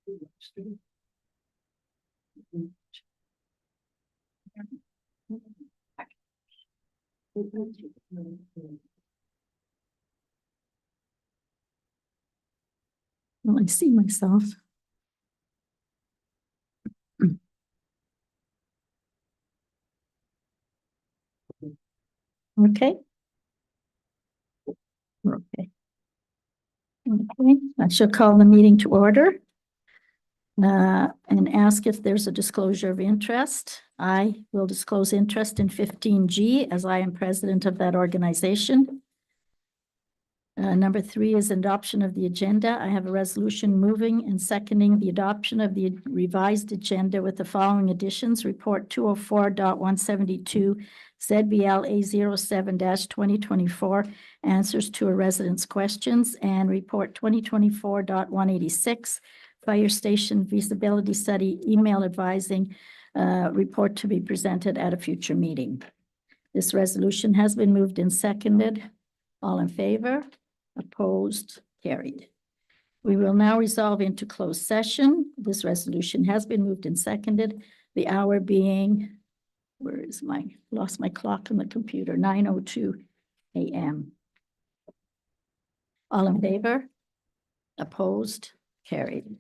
Well, I see myself. Okay. Okay. Okay, I shall call the meeting to order. And ask if there's a disclosure of interest. I will disclose interest in 15G as I am president of that organization. Number 3 is adoption of the agenda. I have a resolution moving and seconding the adoption of the revised agenda with the following additions. Report 204.172 ZBL A07-2024 answers to a resident's questions, and report 2024.186 fire station feasibility study email advising report to be presented at a future meeting. This resolution has been moved and seconded. All in favor? Opposed? Carried. We will now resolve into closed session. This resolution has been moved and seconded. The hour being, where is lost my clock on the computer, 9:02 a.m. All in favor? Opposed? Carried.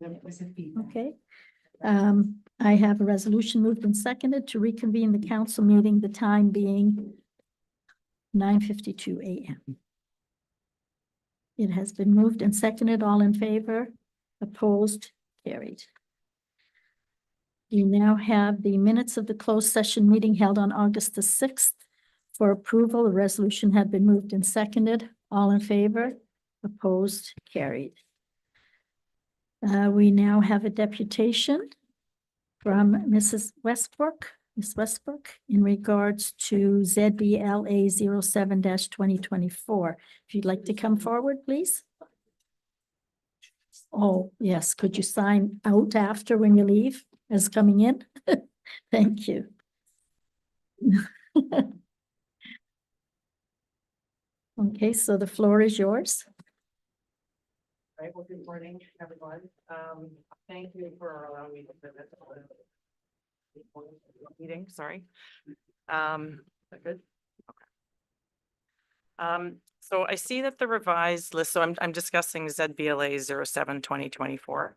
Okay. I have a resolution moved and seconded to reconvene the council meeting, the time being 9:52 a.m. It has been moved and seconded. All in favor? Opposed? Carried. You now have the minutes of the closed session meeting held on August the 6th for approval. The resolution had been moved and seconded. All in favor? Opposed? Carried. We now have a deputation from Mrs. Westbrook, Ms. Westbrook, in regards to ZBLA 07-2024. If you'd like to come forward, please. Oh, yes. Could you sign out after when you leave as coming in? Thank you. Okay, so the floor is yours. Right, well, good morning, everyone. Thank you for allowing me to present the meeting, sorry. Is that good? Okay. So I see that the revised list, so I'm discussing ZBLA 07-2024.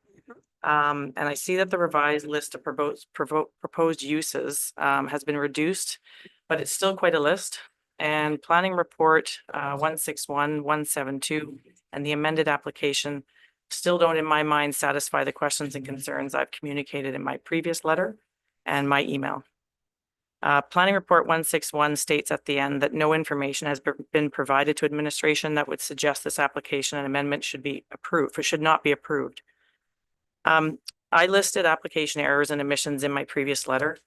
And I see that the revised list of proposed uses has been reduced, but it's still quite a list. And planning report 161, 172, and the amended application still don't, in my mind, satisfy the questions and concerns I've communicated in my previous letter and my email. Planning report 161 states at the end that no information has been provided to administration that would suggest this application and amendment should be approved, or should not be approved. I listed application errors and omissions in my previous letter.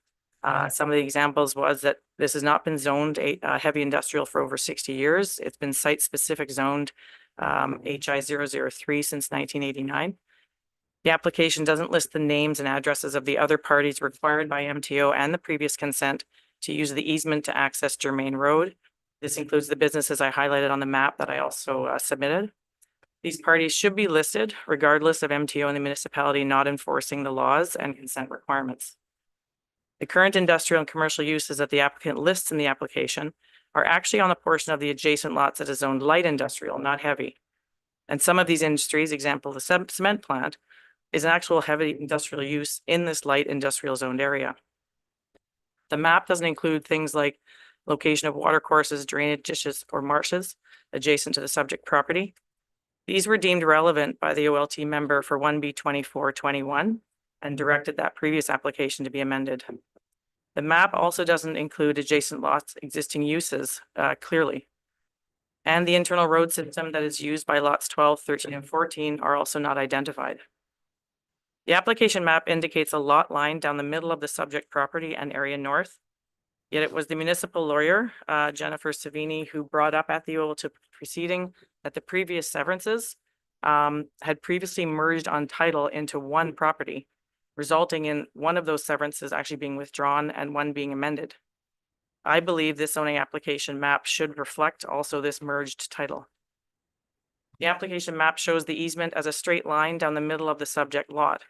Some of the examples was that this has not been zoned heavy industrial for over 60 years. It's been site-specific zoned HI 003 since 1989. The application doesn't list the names and addresses of the other parties required by MTO and the previous consent to use the easement to access Germain Road. This includes the businesses I highlighted on the map that I also submitted. These parties should be listed regardless of MTO and the municipality not enforcing the laws and consent requirements. The current industrial and commercial uses that the applicant lists in the application are actually on a portion of the adjacent lots that is zoned light industrial, not heavy. And some of these industries, example, the cement plant, is an actual heavy industrial use in this light industrial zoned area. The map doesn't include things like location of water courses, drainage ditches, or marshes adjacent to the subject property. These were deemed relevant by the OLT member for 1B2421 and directed that previous application to be amended. The map also doesn't include adjacent lots, existing uses clearly. And the internal road system that is used by lots 12, 13, and 14 are also not identified. The application map indicates a lot line down the middle of the subject property and area north. Yet it was the municipal lawyer, Jennifer Savini, who brought up at the OLT proceeding that the previous severances had previously merged on title into one property, resulting in one of those severances actually being withdrawn and one being amended. I believe this zoning application map should reflect also this merged title. The application map shows the easement as a straight line down the middle of the subject lot.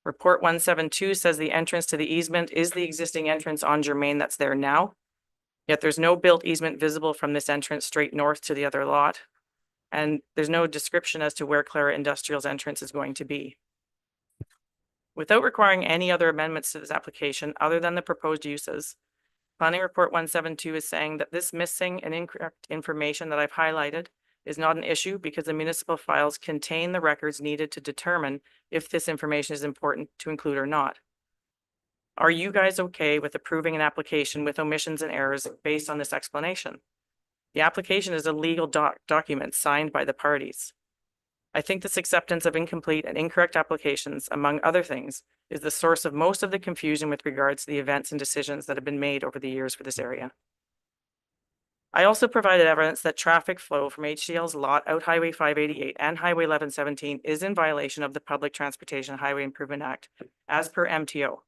Report 172 says the entrance to the easement is the existing entrance on Germain that's there now. Yet there's no built easement visible from this entrance straight north to the other lot. And there's no description as to where Clara Industrial's entrance is going to be. Without requiring any other amendments to this application other than the proposed uses, Planning Report 172 is saying that this missing and incorrect information that I've highlighted is not an issue because the municipal files contain the records needed to determine if this information is important to include or not. Are you guys okay with approving an application with omissions and errors based on this explanation? The application is a legal document signed by the parties. I think this acceptance of incomplete and incorrect applications, among other things, is the source of most of the confusion with regards to the events and decisions that have been made over the years for this area. I also provided evidence that traffic flow from HCL's lot out Highway 588 and Highway 1117 is in violation of the Public Transportation Highway Improvement Act, as per MTO.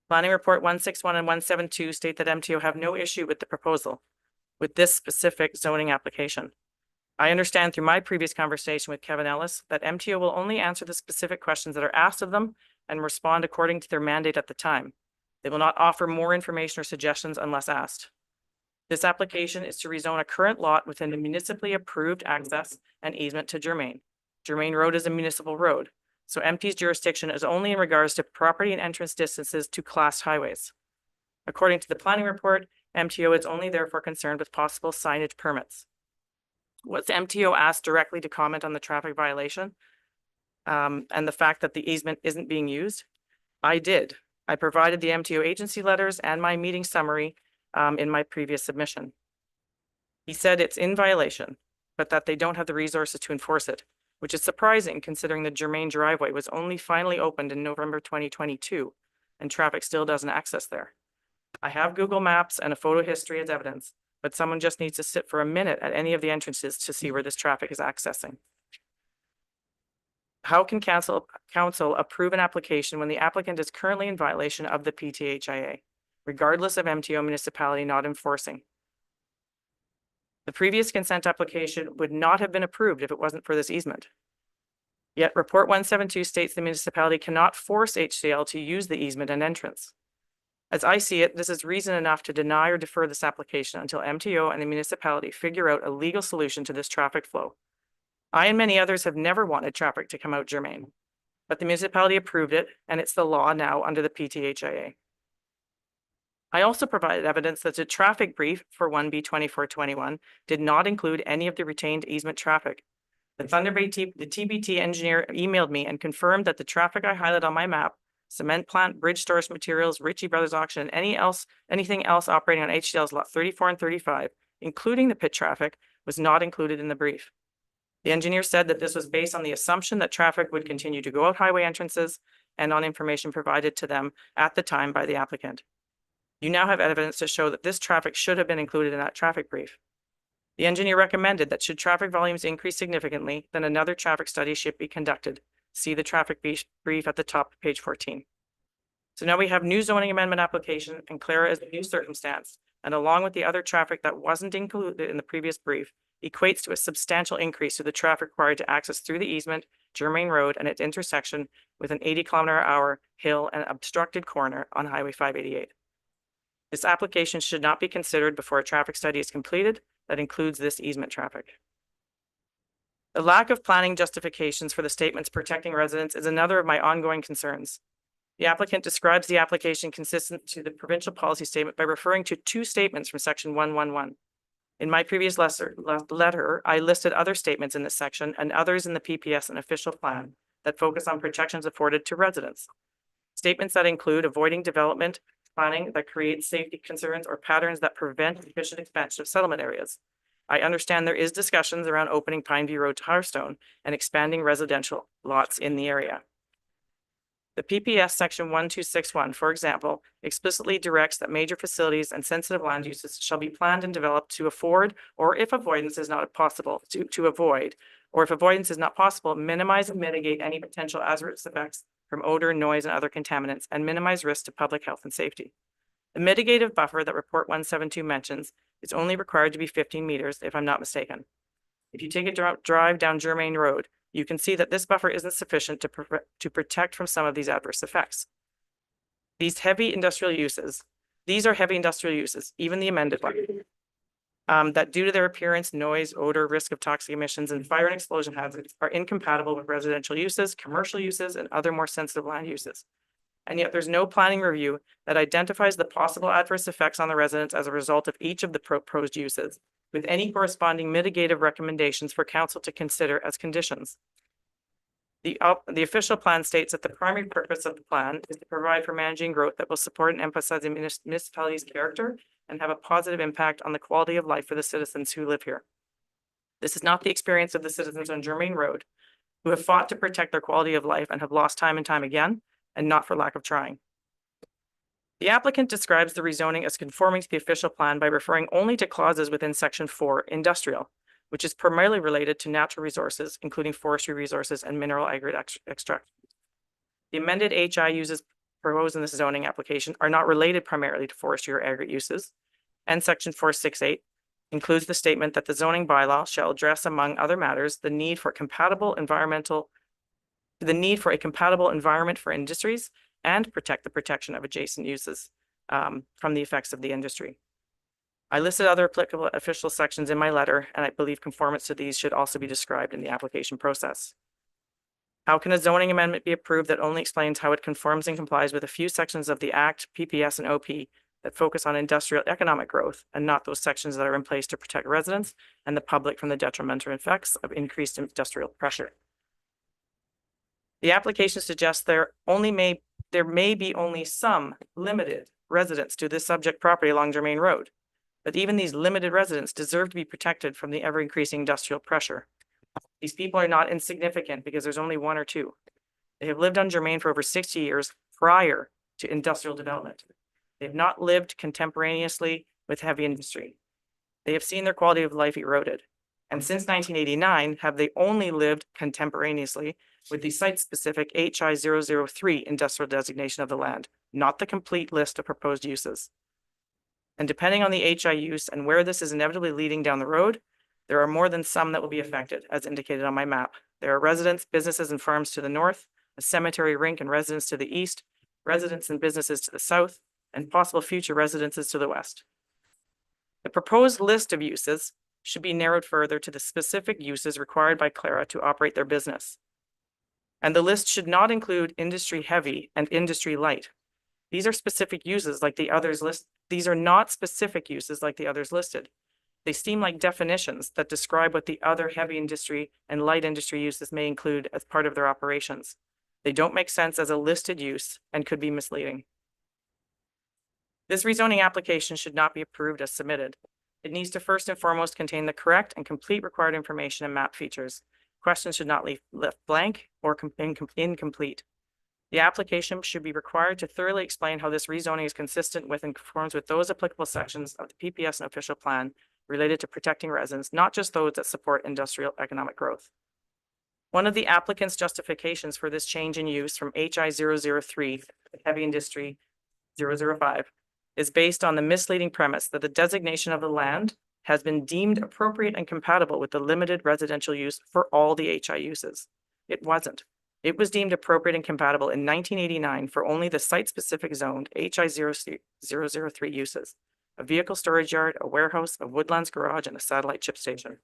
Planning Report 161 and 172 state that MTO have no issue with the proposal, with this specific zoning application. I understand through my previous conversation with Kevin Ellis that MTO will only answer the specific questions that are asked of them and respond according to their mandate at the time. They will not offer more information or suggestions unless asked. This application is to rezone a current lot within the municipally approved access and easement to Germain. Germain Road is a municipal road, So MT's jurisdiction is only in regards to property and entrance distances to classed highways. According to the planning report, MTO is only therefore concerned with possible signage permits. Was MTO asked directly to comment on the traffic violation and the fact that the easement isn't being used? I did. I provided the MTO agency letters and my meeting summary in my previous submission. He said it's in violation, but that they don't have the resources to enforce it, which is surprising considering the Germain driveway was only finally opened in November 2022 and traffic still doesn't access there. I have Google Maps and a photo history as evidence, but someone just needs to sit for a minute at any of the entrances to see where this traffic is accessing. How can council approve an application when the applicant is currently in violation of the PTHIA, regardless of MTO municipality not enforcing? The previous consent application would not have been approved if it wasn't for this easement. Yet Report 172 states the municipality cannot force HCL to use the easement and entrance. As I see it, this is reason enough to deny or defer this application until MTO and the municipality figure out a legal solution to this traffic flow. I and many others have never wanted traffic to come out Germain, but the municipality approved it and it's the law now under the PTHIA. I also provided evidence that the traffic brief for 1B 2421 did not include any of the retained easement traffic. The Thunder Bay the TBT engineer emailed me and confirmed that the traffic I highlighted on my map, cement plant, bridge storage materials, Ritchie Brothers auction, and anything else operating on HCL's lot 34 and 35, including the pit traffic, was not included in the brief. The engineer said that this was based on the assumption that traffic would continue to go out highway entrances and on information provided to them at the time by the applicant. You now have evidence to show that this traffic should have been included in that traffic brief. The engineer recommended that should traffic volumes increase significantly, then another traffic study should be conducted. See the traffic brief at the top of page 14. So now we have new zoning amendment application and Clara is a new circumstance, and along with the other traffic that wasn't included in the previous brief, equates to a substantial increase to the traffic required to access through the easement, Germain Road, and its intersection with an 80-kilometer-per-hour hill and obstructed corner on Highway 588. This application should not be considered before a traffic study is completed that includes this easement traffic. The lack of planning justifications for the statements protecting residents is another of my ongoing concerns. The applicant describes the application consistent to the provincial policy statement by referring to two statements from section 111. In my previous letter, I listed other statements in this section and others in the PPS and official plan that focus on protections afforded to residents. Statements that include avoiding development, planning that creates safety concerns, or patterns that prevent efficient expansion of settlement areas. I understand there is discussions around opening Pineview Road to Hearthstone and expanding residential lots in the area. The PPS section 1261, for example, explicitly directs that major facilities and sensitive land uses shall be planned and developed to afford, or if avoidance is not possible, to avoid, or if avoidance is not possible, minimize and mitigate any potential adverse effects from odor, noise, and other contaminants, and minimize risk to public health and safety. The mitigative buffer that Report 172 mentions is only required to be 15 meters, if I'm not mistaken. If you take a drive down Germain Road, you can see that this buffer isn't sufficient to protect from some of these adverse effects. These are heavy industrial uses, even the amended one, that due to their appearance, noise, odor, risk of toxic emissions, and fire and explosion hazards are incompatible with residential uses, commercial uses, and other more sensitive land uses. And yet there's no planning review that identifies the possible adverse effects on the residents as a result of each of the proposed uses, with any corresponding mitigative recommendations for council to consider as conditions. The official plan states that the primary purpose of the plan is to provide for managing growth that will support and emphasize the municipality's character and have a positive impact on the quality of life for the citizens who live here. This is not the experience of the citizens on Germain Road, who have fought to protect their quality of life and have lost time and time again, and not for lack of trying. The applicant describes the rezoning as conforming to the official plan by referring only to clauses within Section 4, Industrial, which is primarily related to natural resources, including forestry resources and mineral aggregate extraction. The amended HI uses proposed in this zoning application are not related primarily to forestry or aggregate uses, and Section 468 includes the statement that the zoning bylaw shall address, among other matters, the need for a compatible environment for industries and protect the protection of adjacent uses from the effects of the industry. I listed other applicable official sections in my letter, and I believe conformance to these should also be described in the application process. How can a zoning amendment be approved that only explains how it conforms and complies with a few sections of the Act, PPS, and OP that focus on industrial economic growth and not those sections that are in place to protect residents and the public from the detrimental effects of increased industrial pressure? The application suggests there may be only some limited residents to this subject property along Germain Road, but even these limited residents deserve to be protected from the ever-increasing industrial pressure. These people are not insignificant because there's only one or two. They have lived on Germain for over 60 years prior to industrial development. They have not lived contemporaneously with heavy industry. They have seen their quality of life eroded. And since 1989, have they only lived contemporaneously with the site-specific HI 003 industrial designation of the land, not the complete list of proposed uses. And depending on the HI use and where this is inevitably leading down the road, there are more than some that will be affected, as indicated on my map. There are residents, businesses, and farms to the north, a cemetery, rink, and residents to the east, residents and businesses to the south, and possible future residences to the west. The proposed list of uses should be narrowed further to the specific uses required by Clara to operate their business. And the list should not include industry heavy and industry light. These are specific uses like the others list. These are not specific uses like the others listed. They seem like definitions that describe what the other heavy industry and light industry uses may include as part of their operations. They don't make sense as a listed use and could be misleading. This rezoning application should not be approved as submitted. It needs to first and foremost contain the correct and complete required information and map features. Questions should not leave left blank or incomplete. The application should be required to thoroughly explain how this rezoning is consistent with and conforms with those applicable sections of the PPS and official plan related to protecting residents, not just those that support industrial economic growth. One of the applicant's justifications for this change in use from HI 003, heavy industry 005, is based on the misleading premise that the designation of the land has been deemed appropriate and compatible with the limited residential use for all the HI uses. It wasn't. It was deemed appropriate and compatible in 1989 for only the site-specific zoned HI 003 uses: a vehicle storage yard, a warehouse, a woodlands garage, and a satellite chip station.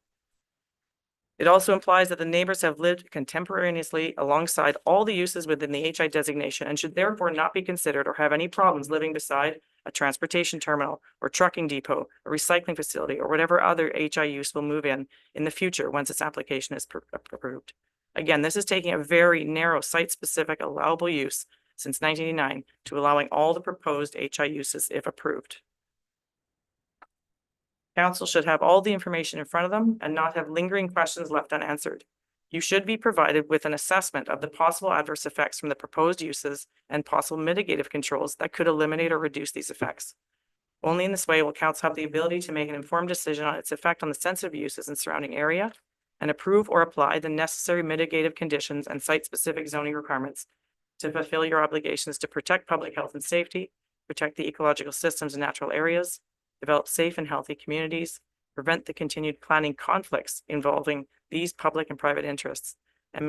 It also implies that the neighbors have lived contemporaneously alongside all the uses within the HI designation and should therefore not be considered or have any problems living beside a transportation terminal or trucking depot, a recycling facility, or whatever other HI use will move in the future once its application is approved. Again, this is taking a very narrow site-specific allowable use since 1989 to allowing all the proposed HI uses if approved. Council should have all the information in front of them and not have lingering questions left unanswered. You should be provided with an assessment of the possible adverse effects from the proposed uses and possible mitigative controls that could eliminate or reduce these effects. Only in this way will council have the ability to make an informed decision on its effect on the sensitive uses and surrounding area and approve or apply the necessary mitigative conditions and site-specific zoning requirements to fulfill your obligations to protect public health and safety, protect the ecological systems and natural areas, develop safe and healthy communities, prevent the continued planning conflicts involving these public and private interests, and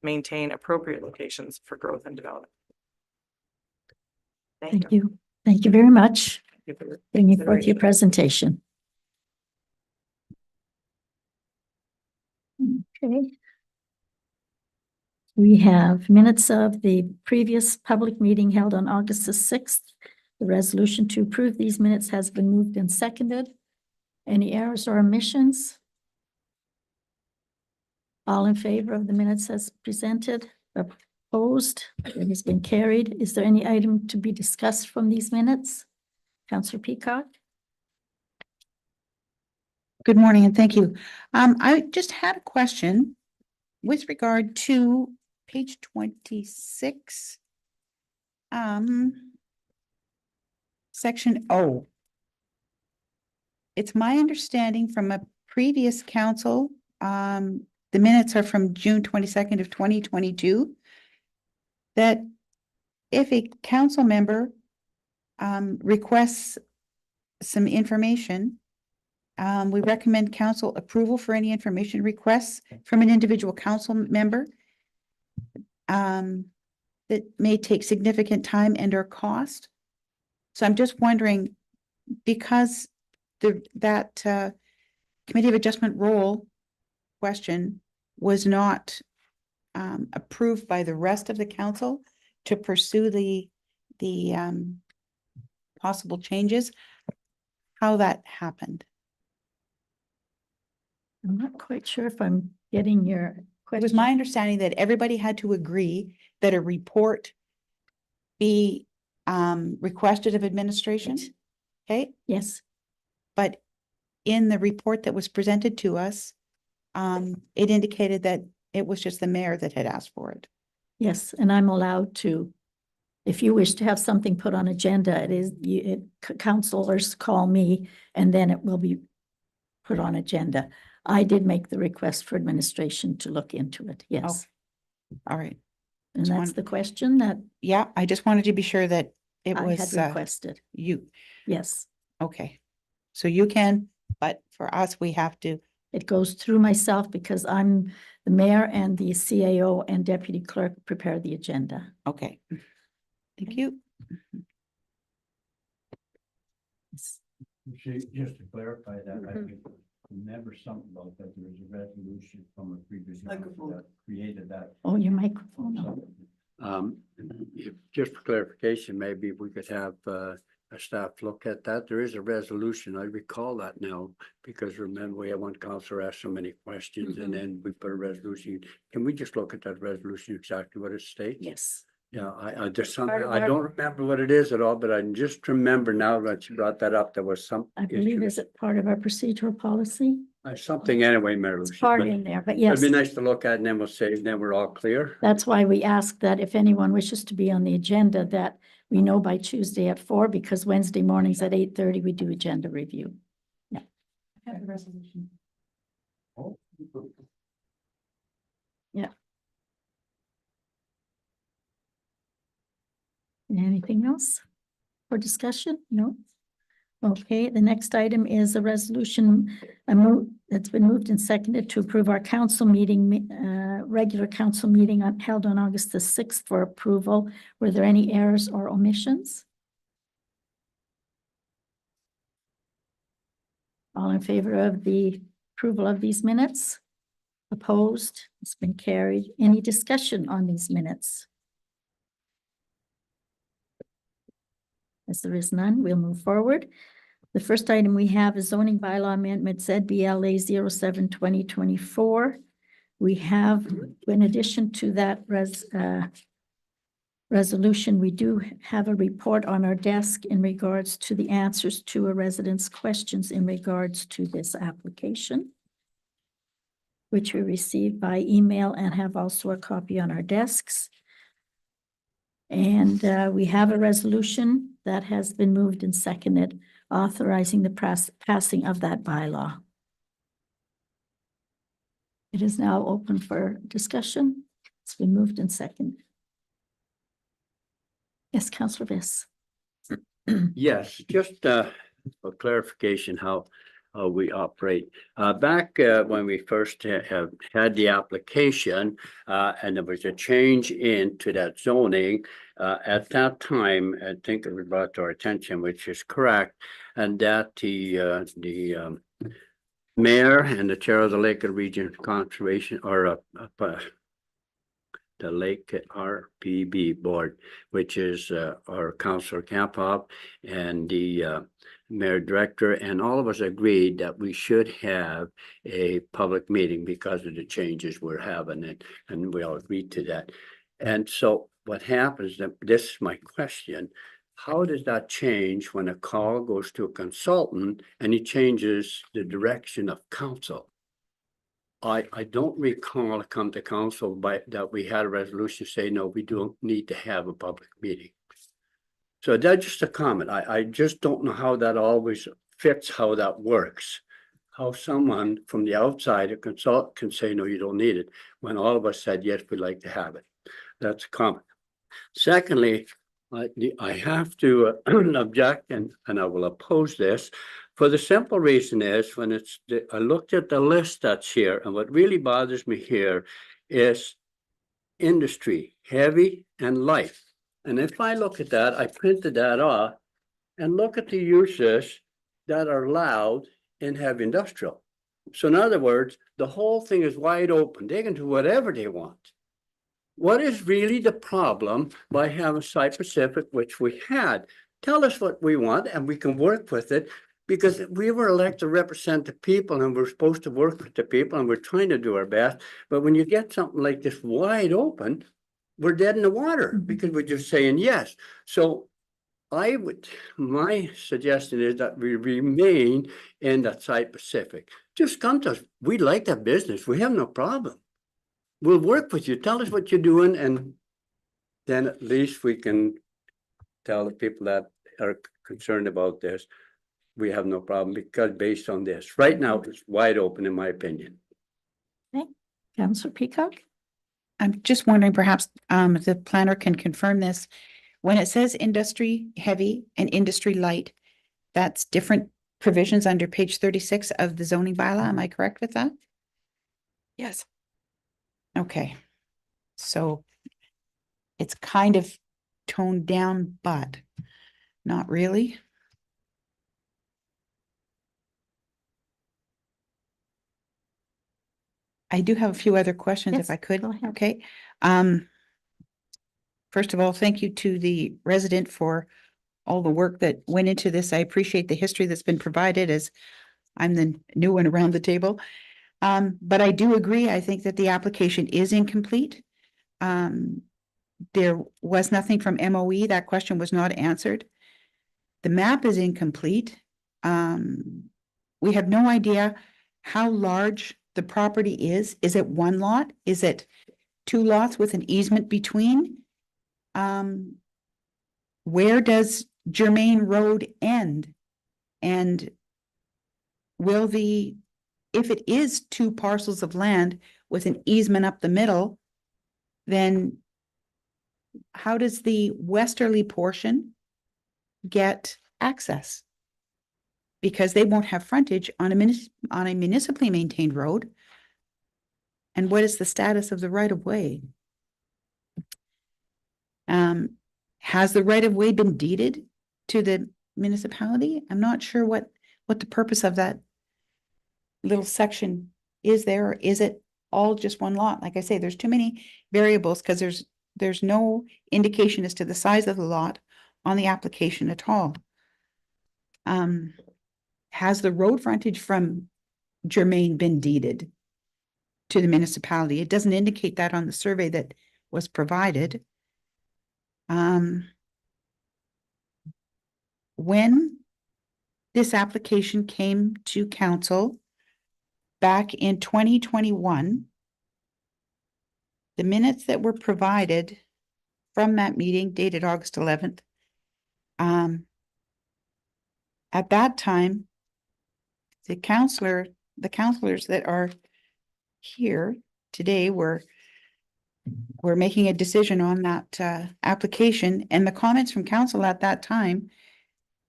maintain appropriate locations for growth and development. Thank you. Thank you very much. Thank you for Bringing forth your presentation. Okay. We have minutes of the previous public meeting held on August the 6th. The resolution to approve these minutes has been moved and seconded. Any errors or omissions? All in favor of the minutes as presented? Opposed? It has been carried. Is there any item to be discussed from these minutes? Councillor Peacock? Good morning and thank you. I just had a question with regard to page 26. Section O. It's my understanding from a previous council, the minutes are from June 22nd of 2022, that if a council member requests some information, we recommend council approval for any information requests from an individual council member that may take significant time and or cost. So I'm just wondering, because that Committee of Adjustment role question was not approved by the rest of the council to pursue the possible changes, how that happened. I'm not quite sure if I'm getting your It question. was my understanding that everybody had to agree that a report be requested of administration. Okay, Yes, but in the report that was presented to us, it indicated that it was just the mayor that had asked for it. yes, and I'm allowed to, if you wish to have something put on agenda, councilors call me and then it will be put on agenda. I did make the request for administration to look into it, yes. All right. And just that's want- the question that Yeah, I just wanted to be sure that it I was had requested, you. yes. Okay. So you can, but for us, we have to. It goes through myself because I'm the mayor and the CAO and deputy clerk prepare the agenda. Okay. Thank you. Yes. Just to clarify that, I Mhm. think, remember something about that, there was a resolution from a previous. Microphone. That created that. Oh, your microphone on. Just for clarification, maybe we could have a staff look at that. There is a resolution. I recall that now, because remember, we had one counselor ask so many questions and then we put a resolution. Can we just look at that resolution, exactly what it states? Yes, Yeah, I just, Part of I our- don't remember what it is at all, but I just remember now that you brought that up, there was some. I believe is it part of our procedural policy? Something anyway, Mary It's Lucy, part but in there, but it'd yes, be nice to look at and then we'll say, then we're all clear. that's why we ask that if anyone wishes to be on the agenda, that we know by Tuesday at 4, because Wednesday mornings at 8:30, we do agenda review. I have the resolution. Oh, Anything else for discussion? No? Okay, the next item is a resolution, that's been moved and seconded to approve our council meeting, regular council meeting held on August the 6th for approval. Were there any errors or omissions? All in favor of the approval of these minutes? Opposed? It's been carried. Any discussion on these minutes? As there is none, we'll move forward. The first item we have is zoning bylaw amendment ZBLA 07-2024. We have, in addition to that resolution, we do have a report on our desk in regards to the answers to a resident's questions in regards to this application, which we received by email and have also a copy on our desks. And we have a resolution that has been moved and seconded, authorizing the passing of that bylaw. It is now open for discussion. It's been moved and seconded. Yes, Councillor Viss. Yes, just for clarification, how we operate. Back when we first had the application and there was a change into that zoning, at that time, I think it was brought to our attention, which is correct, and that the mayor and the chair of the Lake Region Conservation or the Lake RPB board, which is our councillor Kamphoff and the mayor director, and all of us agreed that we should have a public meeting because of the changes we're having, and we all agreed to that. And so what happens, this is my question, how does that change when a call goes to a consultant and he changes the direction of council? I don't recall it come to council that we had a resolution say, no, we don't need to have a public meeting. So that's just a comment. I just don't know how that always fits, how that works. How someone from the outside, a consultant, can say, no, you don't need it, when all of us said, yes, we'd like to have it. That's a comment. Secondly, I have to object, and I will oppose this. For the simple reason is when I looked at the list that's here, and what really bothers me here is industry, heavy and light. And if I look at that, I printed that off and look at the uses that are allowed in heavy industrial. So in other words, the whole thing is wide open. They can do whatever they want. what is really the problem by having site specific, which we had? Tell us what we want and we can work with it. Because we were elected to represent the people and we're supposed to work with the people and we're trying to do our best. But when you get something like this wide open, we're dead in the water Mhm. because we're just saying yes. So my suggestion is that we remain in that site Pacific. Just come to us. We like that business. We have no problem. We'll work with you. Tell us what you're doing and then at least we can tell the people that are concerned about this, we have no problem because based on this, right now it's wide open in my opinion. Councillor Peacock? I'm just wondering perhaps if the planner can confirm this. When it says industry heavy and industry light, that's different provisions under page 36 of the zoning bylaw. Am I correct with that? Yes. Okay. So it's kind of toned down, but not really. I do have a few other questions if Yes, I could. go ahead. Okay. First of all, thank you to the resident for all the work that went into this. I appreciate the history that's been provided as I'm the new one around the table. But I do agree. I think that the application is incomplete. There was nothing from MOE. That question was not answered. The map is incomplete. We have no idea how large the property is. Is it one lot? Is it two lots with an easement between? Where does Germain Road end? And will if it is two parcels of land with an easement up the middle, then how does the westerly portion get access? Because they won't have frontage on a municipally maintained road. And what is the status of the right of way? Has the right of way been deeded to the municipality? I'm not sure what the purpose of that little section is there, or is it all just one lot? Like I say, there's too many variables because there's no indication as to the size of the lot on the application at all. Has the road frontage from Germain been deeded to the municipality? It doesn't indicate that on the survey that was provided. When this application came to council back in 2021, the minutes that were provided from that meeting dated August 11th, at that time, the counselors that are here today were making a decision on that application, and the comments from council at that time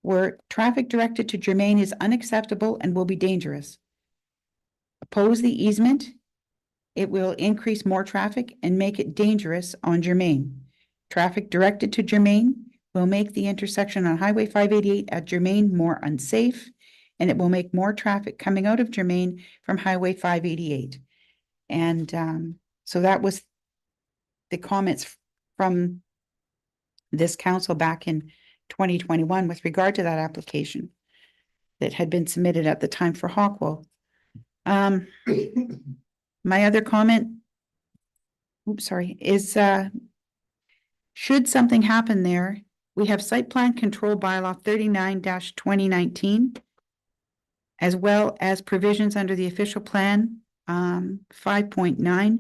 were traffic directed to Germain is unacceptable and will be dangerous. Oppose the easement. It will increase more traffic and make it dangerous on Germain. Traffic directed to Germain will make the intersection on Highway 588 at Germain more unsafe, and it will make more traffic coming out of Germain from Highway 588. And so that was the comments from this council back in 2021 with regard to that application that had been submitted at the time for Hawkwell. My other comment, is should something happen there, we have site plan control bylaw 39-2019, as well as provisions under the official plan 5.9.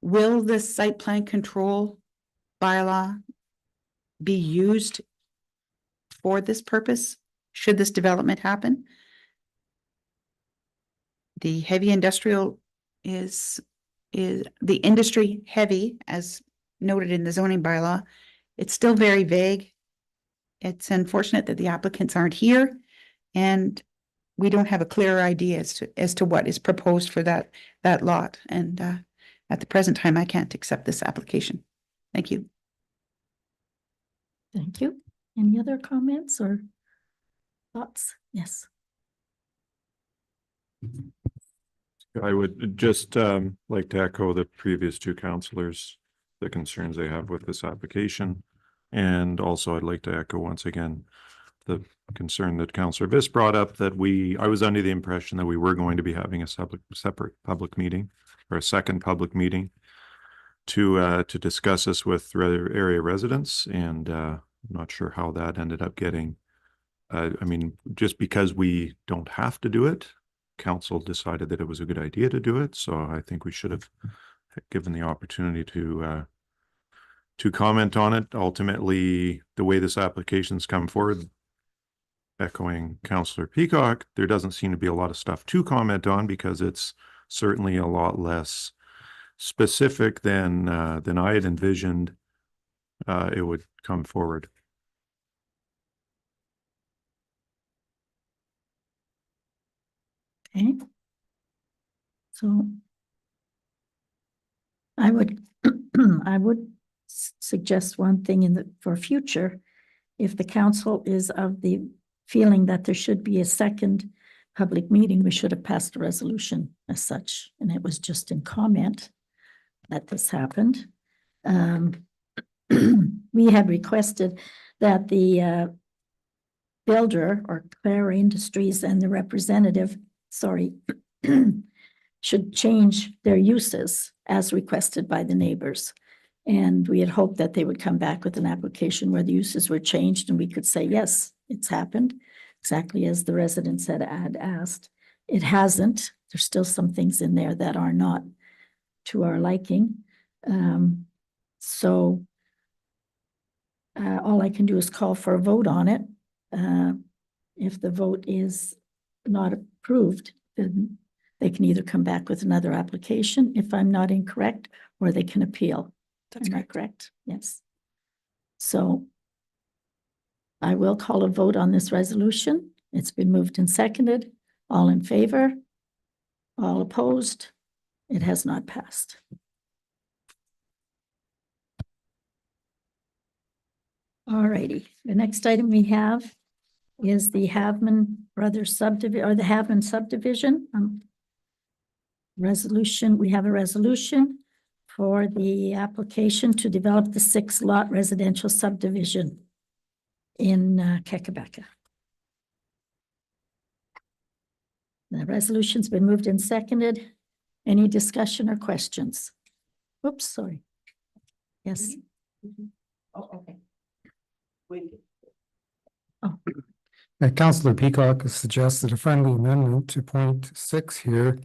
Will this site plan control bylaw be used for this purpose? Should this development happen? The heavy industrial is the industry heavy, as noted in the zoning bylaw. It's still very vague. It's unfortunate that the applicants aren't here, and we don't have a clear idea as to what is proposed for that lot. And at the present time, I can't accept this application. Thank you. Thank you. Any other comments or thoughts? Yes. I would just like to echo the previous two counselors, the concerns they have with this application. And also I'd like to echo once again the concern that Councillor Viss brought up, that I was under the impression that we were going to be having a separate public meeting, or a second public meeting to discuss this with area residents, and I'm not sure how that ended up getting. I mean, just because we don't have to do it, council decided that it was a good idea to do it, so I think we should have given the opportunity to comment on it. Ultimately, the way this application's come forward, echoing Councillor Peacock, there doesn't seem to be a lot of stuff to comment on, because it's certainly a lot less specific than I had envisioned it would come forward. Okay. So I would, I would suggest one thing for future. If the council is of the feeling that there should be a second public meeting, we should have passed a resolution as such, and it was just in comment that this happened. We had requested that the builder, or Clare Industries, and the representative, should change their uses as requested by the neighbors. And we had hoped that they would come back with an application where the uses were changed and we could say, yes, it's happened, exactly as the residents had asked. It hasn't. There's still some things in there that are not to our liking. So all I can do is call for a vote on it. If the vote is not approved, then they can either come back with another application if I'm not incorrect, or they can appeal. That's Am I correct. correct? Yes. So I will call a vote on this resolution. It's been moved and seconded. All in favor? All opposed? It has not passed. All righty. The next item we have is the Havman Brothers subdivision, or the Havman subdivision. Resolution, we have a resolution for the application to develop the 6-lot residential subdivision in Kekabeka. The resolution's been moved and seconded. Any discussion or questions? Oops, sorry. Yes. Oh, okay. Councillor Peacock has suggested a friendly amendment to point 6 here.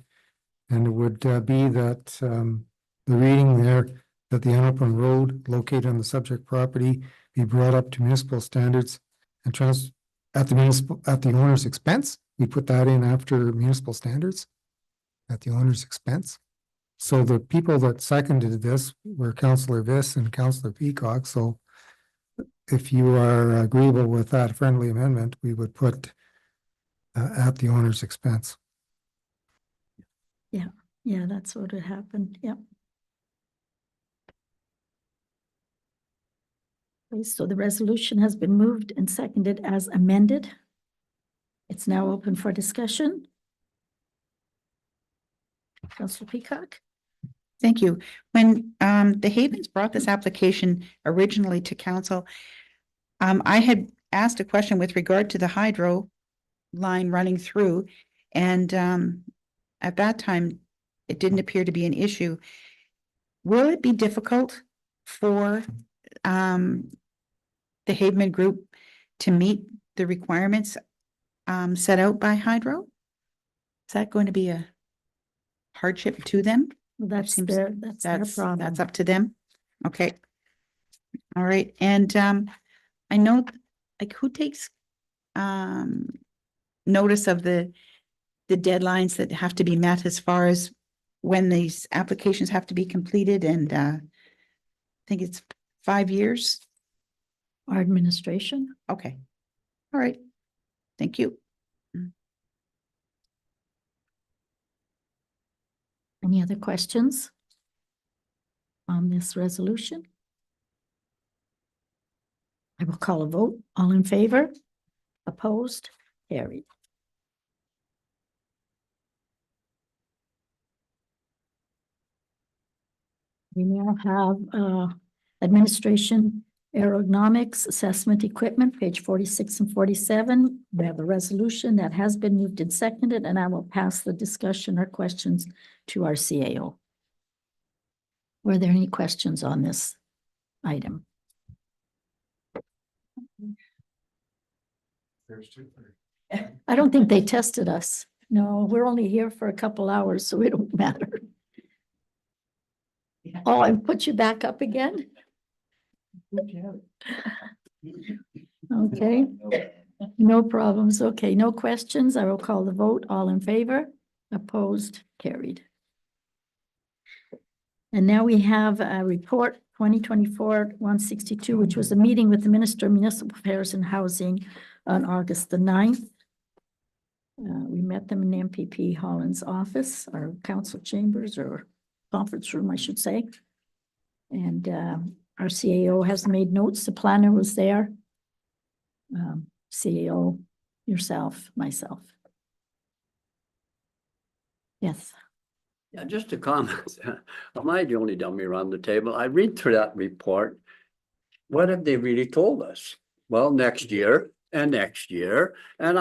And it would be that the reading there, that the Annapurna Road located on the subject property be brought up to municipal standards and at the owner's expense. We put that in after municipal standards at the owner's expense. So the people that seconded this were Councillor Viss and Councillor Peacock. So if you are agreeable with that friendly amendment, we would put at the owner's expense. Yeah, that's what had happened. Yep. Okay, so the resolution has been moved and seconded as amended. It's now open for discussion. Councillor Peacock? Thank you. When the Havens brought this application originally to council, I had asked a question with regard to the hydro line running through, and at that time, it didn't appear to be an issue. Will it be difficult for the Haveman Group to meet the requirements set out by hydro? Is that going to be a hardship to them? Well, that's Seems- their problem. That's up to them. Okay. All right. And I know, like, who takes notice of the deadlines that have to be met as far as when these applications have to be completed? And I think it's 5 years. Our administration. Okay. All right. Thank you. Any other questions on this resolution? I will call a vote. All in favor? Opposed? Carried. We now have administration aeronomics assessment equipment, page 46 and 47. We have a resolution that has been moved and seconded, and I will pass the discussion or questions to our CAO. Were there any questions on this item? I don't think they tested us. No, we're only here for a couple hours, so it don't matter. Oh, I put you back up again? Okay, no problems. Okay, no questions. I will call the vote. All in favor? Opposed? Carried. And now we have a report 2024-162, which was a meeting with the Minister of Municipal Affairs and Housing on August the 9th. We met them in the MPP Holland's office, our council chambers or conference room, I should say. And our CAO has made notes. The planner was there. CAO, yourself, myself. Yes. Yeah, just a comment. Am I the only dummy around the table? I read through that report. What have they really told us? Well, next year and next year. And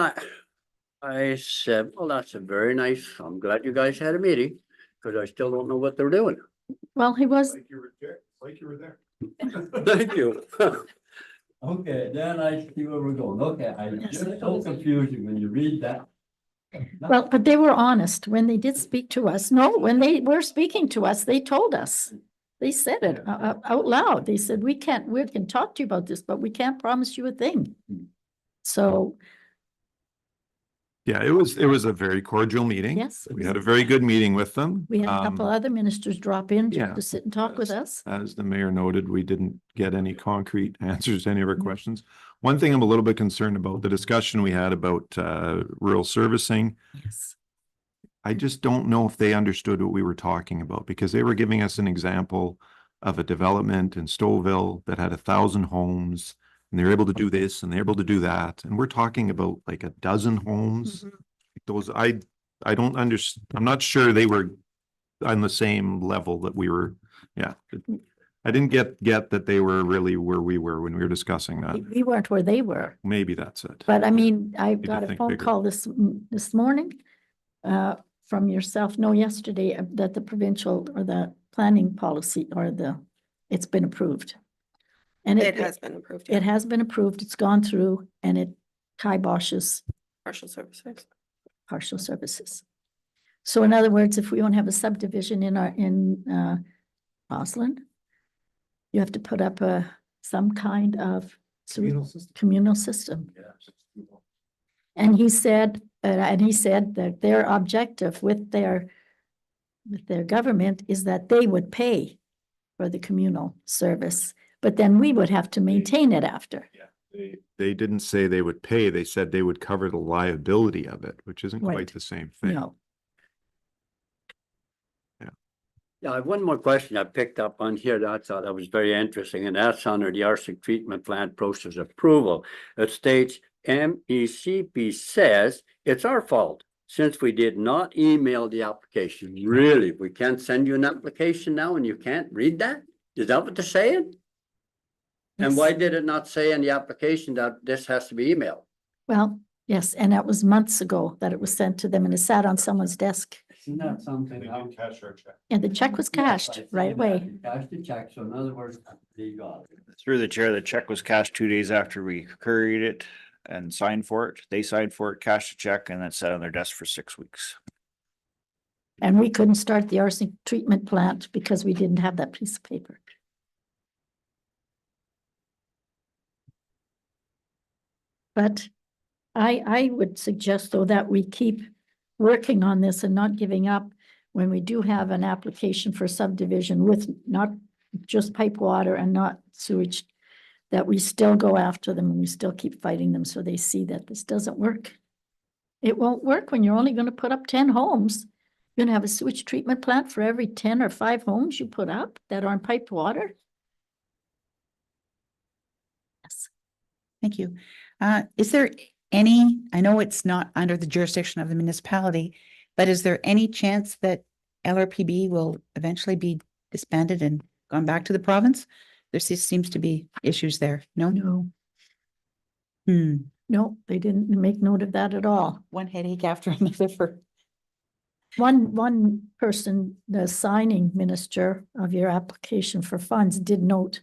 I said, well, that's a very nice, I'm glad you guys had a meeting because I still don't know what they're doing. Well, he was, Like you were there. Thank you. Okay, then I see where we're going. Okay, I Yes. just so confusing when you read that. well, but they were honest when they did speak to us. No, when they were speaking to us, they told us. They said it out loud. They said, we can talk to you about this, but we can't promise you a thing. So, Yeah, it was a very cordial meeting. yes, We had a very good meeting with them. we had a couple other ministers drop in yeah, to sit and talk with us. As the mayor noted, we didn't get any concrete answers to any of our Mhm. questions. One thing I'm a little bit concerned about, the discussion we had about rural servicing. Yes. I just don't know if they understood what we were talking about because they were giving us an example of a development in Stouffville that had 1,000 homes and they're able to do this and they're able to do that. And we're talking about like a dozen homes. Mhm. Those, I don't understand. I'm not sure they were on the same level that we were. Yeah. I didn't get that they were really where we were when we were discussing that. We weren't where they were, Maybe that's it. but I mean, I Need to got a think phone bigger. call this morning from yourself, no, yesterday, that the provincial or the planning policy or it's been approved. And It has been approved. It has been approved. It's gone through and it kiboshes Partial services. partial services. So in other words, if we don't have a subdivision in Roslyn, you have to put up some kind of communal system. And he said that their objective with their government is that they would pay for the communal service, but then we would have to maintain it after. They didn't say they would pay. They said they would cover the liability of it, which isn't Right. quite the same thing. No, Yeah, I have one more question I picked up on here that I thought that was very interesting, and that's under the arsenic treatment plant process approval. It states MECP says it's our fault since we did not email the application. Really? We can't send you an application now and you can't read that? Is that what they're saying? And Yes. why did it not say in the application that this has to be emailed? well, yes, and that was months ago that it was sent to them and it sat on someone's desk. Isn't that something? cash our check. And the check was cashed right away. Cashed the check, so in other words, they got it. Through the chair, the check was cashed 2 days after we couried it and signed for it. They signed for it, cashed the check, and then sat on their desk for 6 weeks. And we couldn't start the arsenic treatment plant because we didn't have that piece of paper. But I would suggest though that we keep working on this and not giving up when we do have an application for subdivision with not just pipe water and not sewage, that we still go after them and we still keep fighting them so they see that this doesn't work. It won't work when you're only going to put up 10 homes. You're going to have a sewage treatment plant for every 10 or 5 homes you put up that are on piped water. Yes. Thank you. Is there any, I know it's not under the jurisdiction of the municipality, but is there any chance that LRPB will eventually be disbanded and gone back to the province? There seems to be issues there. No? No, Hmm. no, they didn't make note of that at all. One headache after another for, One person, the signing minister of your application for funds did note,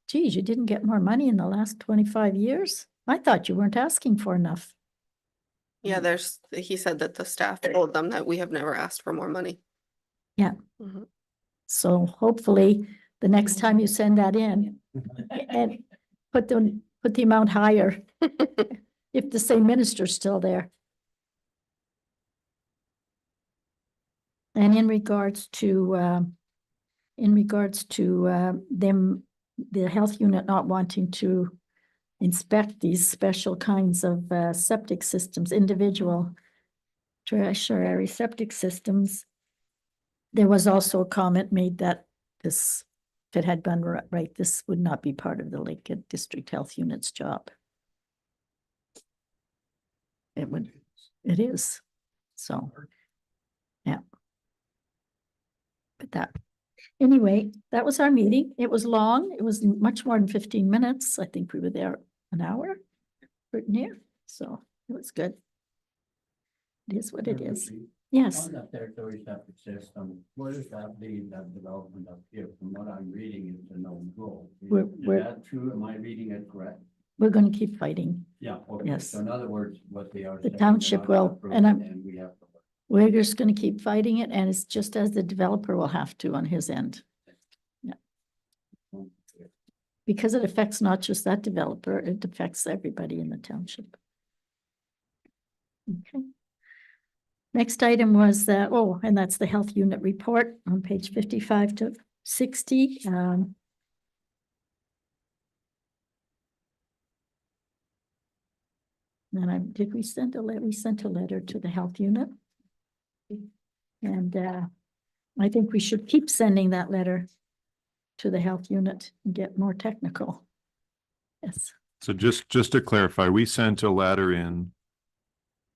geez, you didn't get more money in the last 25 years? I thought you weren't asking for enough. Yeah, he said that the staff told them that we have never asked for more money. Yeah. Mhm. So hopefully, the next time you send that in, and put the amount higher, if the same minister's still there. And in regards to them, the health unit not wanting to inspect these special kinds of septic systems, individual tertiary septic systems, there was also a comment made that this, if it had been right, this would not be part of the Lakehead District Health Unit's job. It is, so, yeah. But that, anyway, that was our meeting. It was long. It was much more than 15 minutes. I think we were there an hour, pretty near, so it was good. It is what it is. Yes, On that territory septic system, where does that leave that development up here? From what I'm reading, it's a no-go. Is We're- that true? Am I reading it correct? we're going to keep fighting. Yeah, okay. Yes. So in other words, what they are. The saying, they're township not will, approve and it, I'm- And we have to. We're just going to keep fighting it, and it's just as the developer will have to on his end. Because it affects not just that developer, it affects everybody in the township. Okay. Next item was that, oh, and that's the health unit report on page 55 to 60. And did we send a letter? We sent a letter to the health unit. And I think we should keep sending that letter to the health unit and get more technical. Yes. So just to clarify, we sent a letter in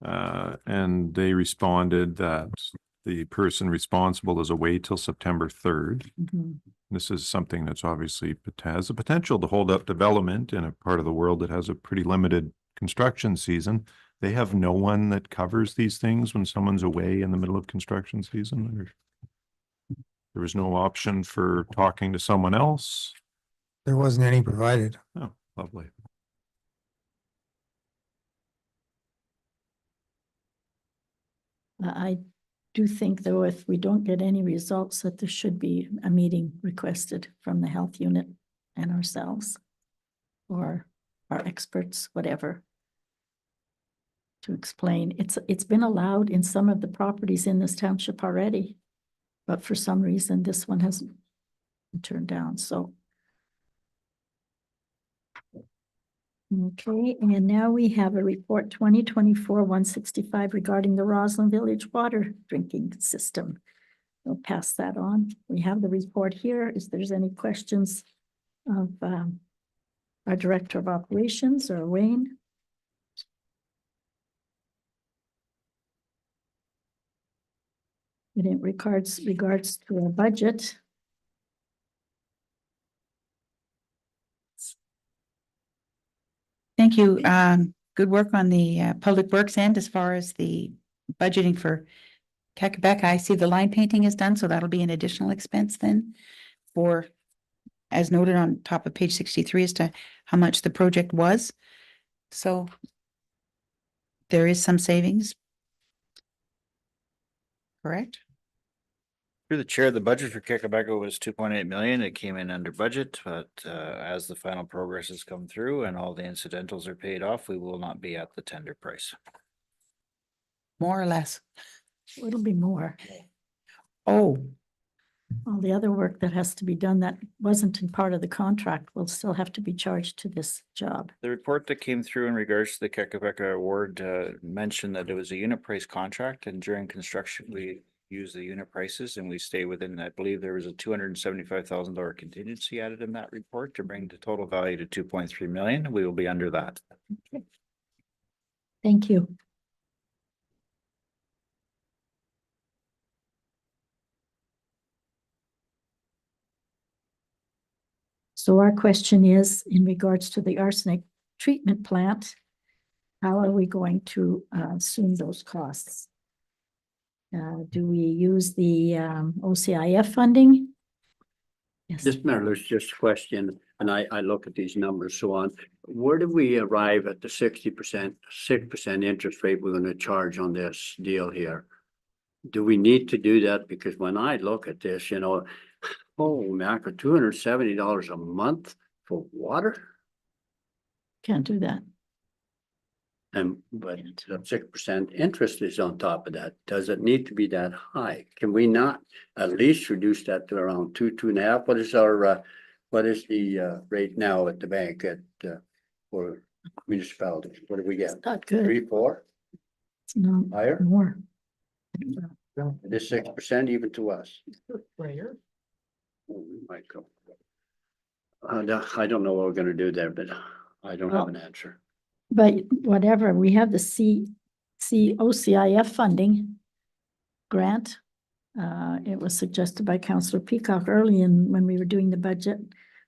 and they responded that the person responsible is away till September 3rd. Mhm. This is something that's obviously has the potential to hold up development in a part of the world that has a pretty limited construction season. They have no one that covers these things when someone's away in the middle of construction season. There was no option for talking to someone else. There wasn't any provided. Oh, lovely. I do think, though, if we don't get any results, that there should be a meeting requested from the health unit and ourselves or our experts, whatever, to explain. It's been allowed in some of the properties in this township already, but for some reason, this one hasn't been turned down, so. Okay, and now we have a report 2024-165 regarding the Roslyn Village water drinking system. We'll pass that on. We have the report here. Is there's any questions of our Director of Operations or Wayne? In regards to our budget. thank you. Good work on the public works end as far as the budgeting for Quebec. I see the line painting is done, so that'll be an additional expense then for, as noted on top of page 63 as to how much the project was. So there is some savings. Correct? Through the chair, the budget for Quebec was 2.8 million. It came in under budget, but as the final progress has come through and all the incidentals are paid off, we will not be at the tender price. More or less. It'll be more. Oh, All the other work that has to be done that wasn't in part of the contract will still have to be charged to this job. The report that came through in regards to the Quebec award mentioned that it was a unit price contract, and during construction, we use the unit prices and we stay within, I believe there was a $275,000 contingency added in that report to bring the total value to 2.3 million. We will be under that. Thank you. So our question is, in regards to the arsenic treatment plant, how are we going to assume those costs? Do we use the OCIF funding? Yes, Just Mayor, there's just a question, and I look at these numbers so on. Where do we arrive at the 60%, 6% interest rate we're gonna charge on this deal here? Do we need to do that? Because when I look at this, oh, macro, $270 a month for water? can't do that. But the 6% interest is on top of that. Does it need to be that high? Can we not at least reduce that to around 2.5? What is our, what is the rate now at the bank for municipalities? What do we get? It's not good. 3, 4? It's not Higher? more. It is 6% even to us. Oh, we might go. I don't know what we're gonna do there, but I don't have an answer. But whatever, we have the OCIF funding grant. It was suggested by Councillor Peacock early when we were doing the budget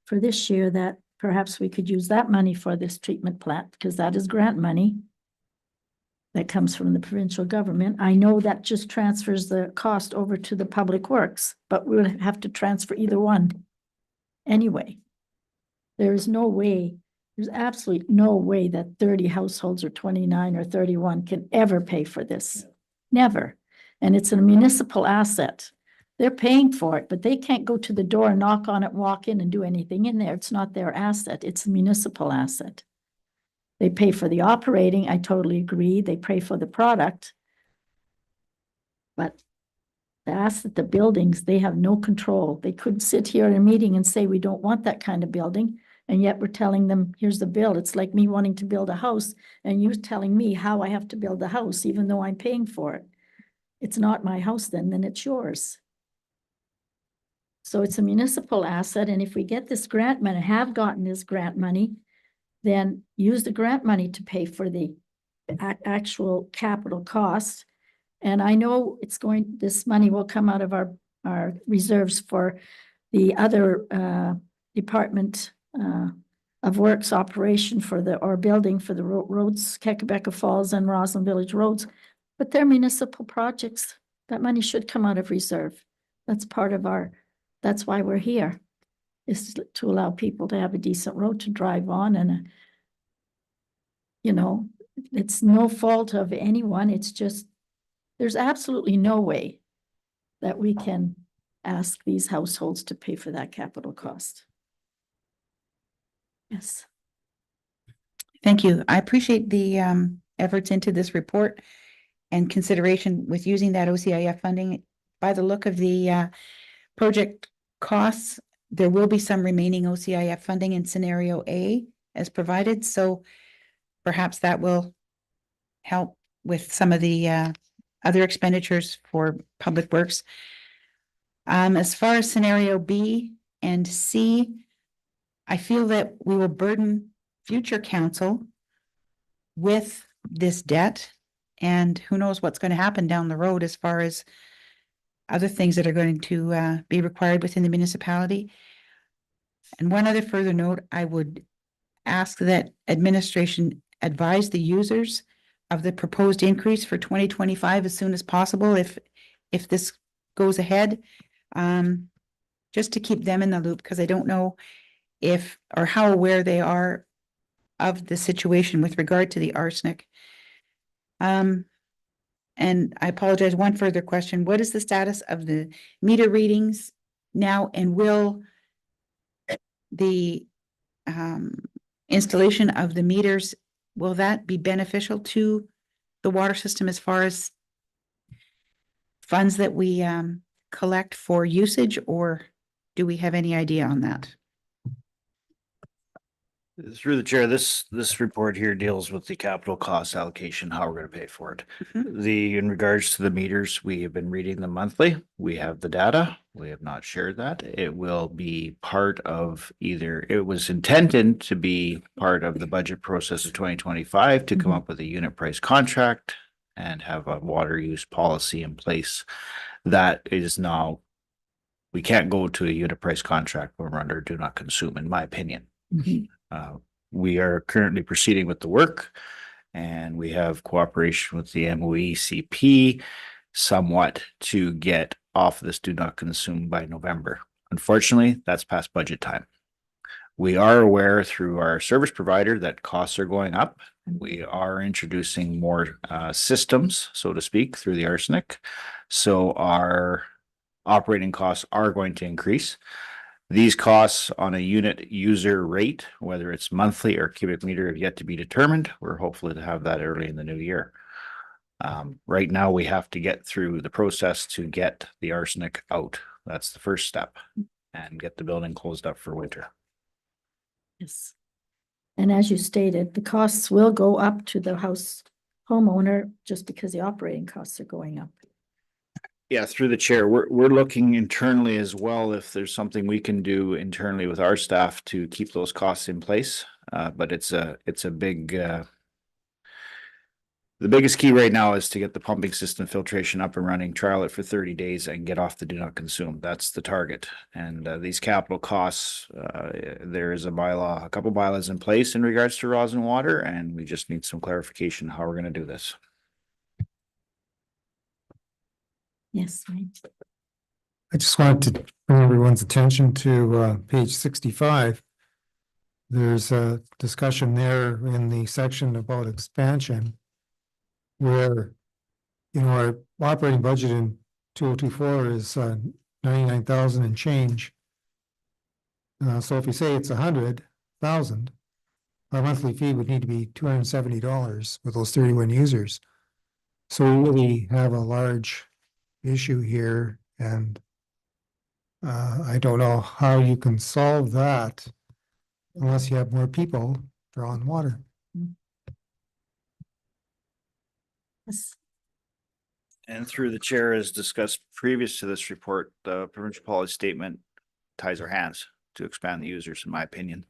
for this year that perhaps we could use that money for this treatment plant, because that is grant money that comes from the provincial government. I know that just transfers the cost over to the public works, but we'll have to transfer either one anyway. There is no way, there's absolutely no way that 30 households or 29 or 31 can ever pay for this. Never. And it's a municipal asset. They're paying for it, but they can't go to the door, knock on it, walk in and do anything in there. It's not their asset. It's a municipal asset. They pay for the operating. I totally agree. They pay for the product. But the asset, the buildings, they have no control. They could sit here in a meeting and say, we don't want that kind of building. And yet we're telling them, here's the bill. It's like me wanting to build a house and you telling me how I have to build the house, even though I'm paying for it. It's not my house then it's yours. So it's a municipal asset. And if we get this grant money, have gotten this grant money, then use the grant money to pay for the actual capital cost. And I know this money will come out of our reserves for the other department of works operation or building for the roads, Kekabeka Falls and Roslyn Village roads, but they're municipal projects. That money should come out of reserve. That's part of that's why we're here, is to allow people to have a decent road to drive on and, it's no fault of anyone. It's just, there's absolutely no way that we can ask these households to pay for that capital cost. Yes. Thank you. I appreciate the efforts into this report and consideration with using that OCIF funding. By the look of the project costs, there will be some remaining OCIF funding in scenario A as provided. So perhaps that will help with some of the other expenditures for public works. As far as scenario B and C, I feel that we will burden future council with this debt, and who knows what's going to happen down the road as far as other things that are going to be required within the municipality. And one other further note, I would ask that administration advise the users of the proposed increase for 2025 as soon as possible if this goes ahead, just to keep them in the loop, because I don't know if or how aware they are of the situation with regard to the arsenic. And I apologize, one further question. What is the status of the meter readings now, and will the installation of the meters, will that be beneficial to the water system as far as funds that we collect for usage, or do we have any idea on that? Through the chair, this report here deals with the capital cost allocation, how we're going to pay for it. In regards to the meters, we have been reading them monthly. We have the data. We have not shared that. It will be part of it was intended to be part of the budget process of 2025 to come up with a unit price contract and have a water use policy in place. That is now we can't go to a unit price contract when we're under do not consume, in my opinion. Mhm. We are currently proceeding with the work, and we have cooperation with the MOECP somewhat to get off this do not consume by November. Unfortunately, that's past budget time. We are aware through our service provider that costs are going up. We are introducing more systems, so to speak, through the arsenic. So our operating costs are going to increase. These costs on a unit user rate, whether it's monthly or cubic meter, have yet to be determined. We're hopefully to have that early in the new year. Right now, we have to get through the process to get the arsenic out. That's the first step, and get the building closed up for winter. Yes. And as you stated, the costs will go up to the homeowner just because the operating costs are going up. Yeah, through the chair, we're looking internally as well if there's something we can do internally with our staff to keep those costs in place. But it's a big the biggest key right now is to get the pumping system filtration up and running, trial it for 30 days and get off the do not consume. That's the target. And these capital costs, there is a couple bylaws in place in regards to rosin water, and we just need some clarification how we're going to do this. Yes, right. I just wanted to bring everyone's attention to page 65. There's a discussion there in the section about expansion where, our operating budget in 2024 is 99,000 and change. So if you say it's 100,000, our monthly fee would need to be $270 with those 31 users. So we really have a large issue here, and I don't know how you can solve that unless you have more people drawing water. Yes. And through the chair, as discussed previous to this report, the provincial policy statement ties our hands to expand the users, in my opinion.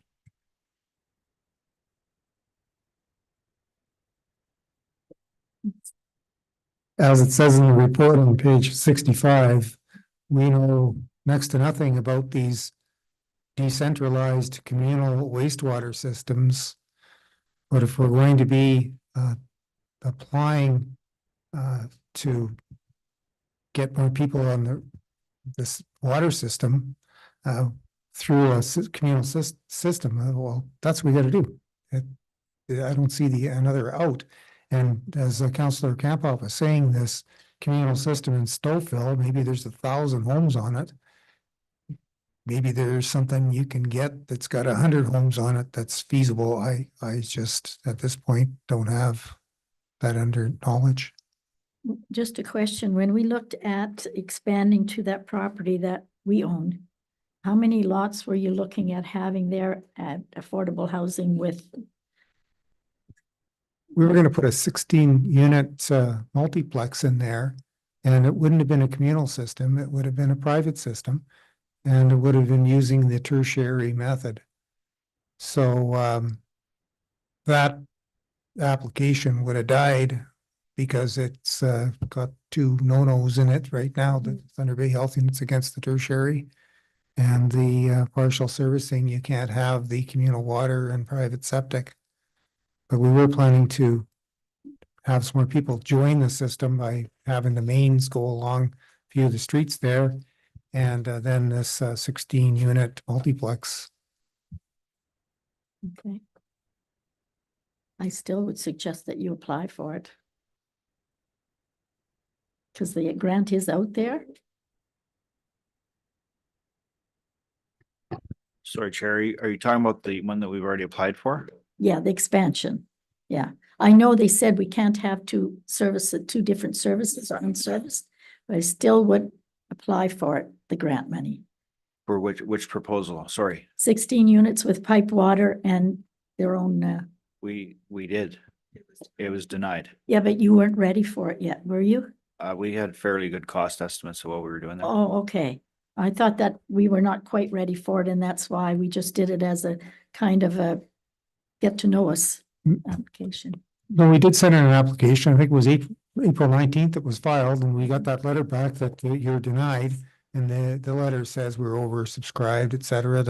As it says in the report on page 65, we know next to nothing about these decentralized communal wastewater systems. But if we're going to be applying to get more people on this water system through a communal system, well, that's what we got to do. I don't see another out. And as Councillor Campoff was saying, this communal system in Stouffville, maybe there's 1,000 homes on it. Maybe there's something you can get that's got 100 homes on it that's feasible. I just, at this point, don't have that under knowledge. Just a question, when we looked at expanding to that property that we own, how many lots were you looking at having there at affordable housing with? We were going to put a 16-unit multiplex in there, and it wouldn't have been a communal system. It would have been a private system, and it would have been using the tertiary method. So that application would have died because it's got two no-nos in it right now. The Thunder Bay Health Unit's against the tertiary, and the partial servicing, you can't have the communal water and private septic. But we were planning to have some more people join the system by having the mains go along a few of the streets there, and then this 16-unit multiplex. Okay. I still would suggest that you apply for it. Because the grant is out there. Sorry, Chair, are you talking about the one that we've already applied for? Yeah, the expansion. Yeah, I know they said we can't have two different services or unserviced, but I still would apply for it, the grant money. For which proposal? Sorry. 16 units with pipe water and their own. We did. It was denied. Yeah, but you weren't ready for it yet, were you? We had fairly good cost estimates of what we were doing there. Oh, okay. I thought that we were not quite ready for it, and that's why we just did it as a kind of a get to know us application. No, we did send in an application. I think it was April 19th it was filed, and we got that letter back that you're denied. And the letter says we're oversubscribed, et cetera,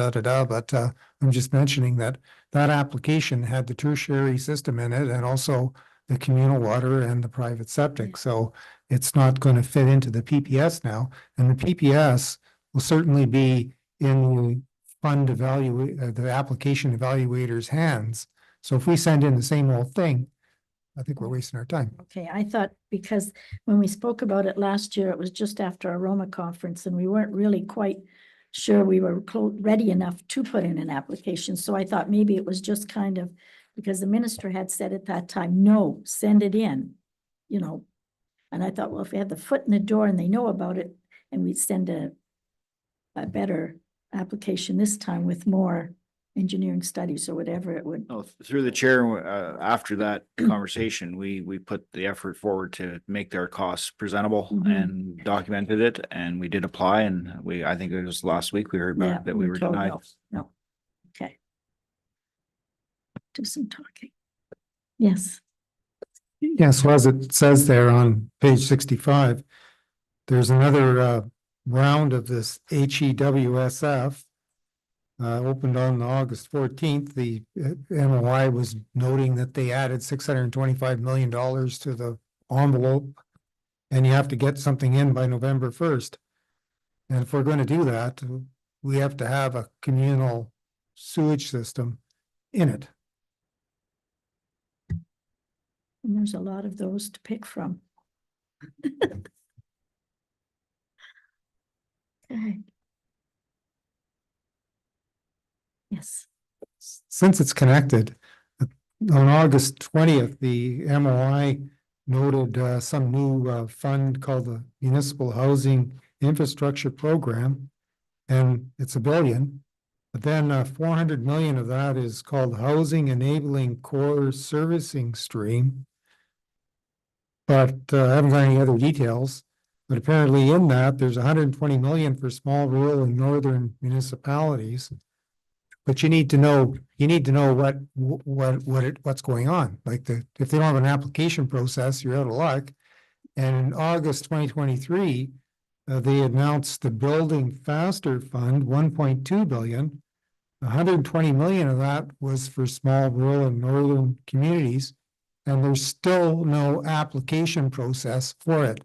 but I'm just mentioning that that application had the tertiary system in it and also the communal water and the private septic. So it's not going to fit into the PPS now. And the PPS will certainly be in the fund the application evaluator's hands. So if we send in the same old thing, I think we're wasting our time. Okay, I thought because when we spoke about it last year, it was just after our Roma conference and we weren't really quite sure we were ready enough to put in an application. So I thought maybe it was just kind of, because the minister had said at that time, no, send it in, you know. And I thought, well, if we had the foot in the door and they know about it and we'd send a better application this time with more engineering studies or whatever it would. Oh, through the chair, after that conversation, we put the effort forward to make their costs presentable Mhm. and documented it, and we did apply, and I think it was last week we heard Yeah, back that we were told denied. no. No, okay. Do some talking. Yes, Yes, well, as it says there on page 65, there's another round of this HEWSF opened on August 14th. The MOI was noting that they added $625 million to the envelope, and you have to get something in by November 1st. And if we're going to do that, we have to have a communal sewage system in it. and there's a lot of those to pick from. Okay. Yes, Since it's connected, on August 20th, the MOI noted some new fund called the Municipal Housing Infrastructure Program, and it's $1 billion. But then 400 million of that is called Housing Enabling Core Servicing Stream. But I haven't got any other details. But apparently in that, there's 120 million for small, rural, and northern municipalities. But you need to know what's going on. Like if they don't have an application process, you're out of luck. And in August 2023, they announced the Building Faster Fund, 1.2 billion. 120 million of that was for small, rural, and northern communities. And there's still no application process for it.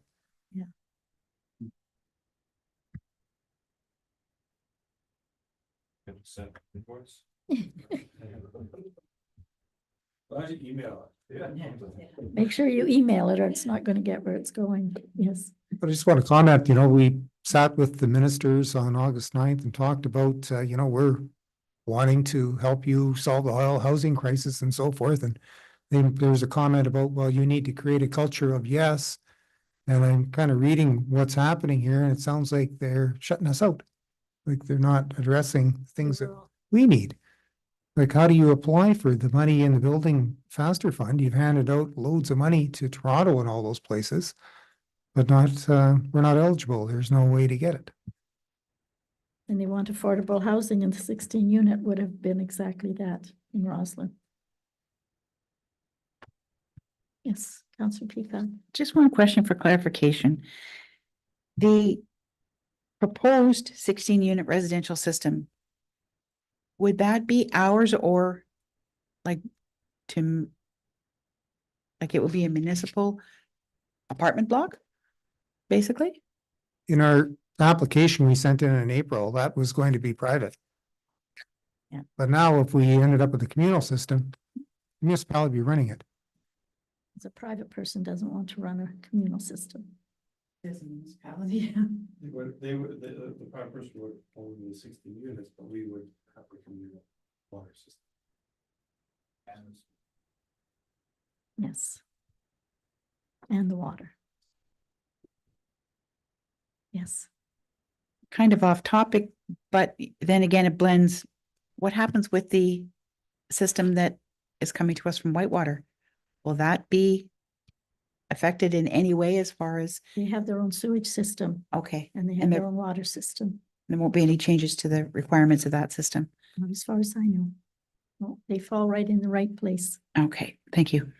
make sure you email it or it's not going to get where it's going. Yes, But I just want to comment, we sat with the ministers on August 9th and talked about, we're wanting to help you solve the housing crisis and so forth. And then there was a comment about, well, you need to create a culture of yes. And I'm kind of reading what's happening here and it sounds like they're shutting us out. Like they're not addressing things that we need. Like, how do you apply for the money in the Building Faster Fund? You've handed out loads of money to Toronto and all those places, but we're not eligible. There's no way to get it. and they want affordable housing, and the 16 unit would have been exactly that in Roslyn. Yes, Councillor Peacock. Just one question for clarification. The proposed 16-unit residential system, would that be ours or like it would be a municipal apartment block, basically? In our application we sent in April, that was going to be private. Yeah. But now if we ended up with a communal system, the municipality would be running it. As a private person doesn't want to run a communal system. As a municipality. The private person would own the 16 units, but we would have a communal water system. Yes. And the water. Yes. Kind of off topic, but then again, it blends. What happens with the system that is coming to us from Whitewater? Will that be affected in any way as far as, They have their own sewage system okay, and they have And their they're- own water system, there won't be any changes to the requirements of that system? not as far as I know. No, they fall right in the right place. Okay, thank you.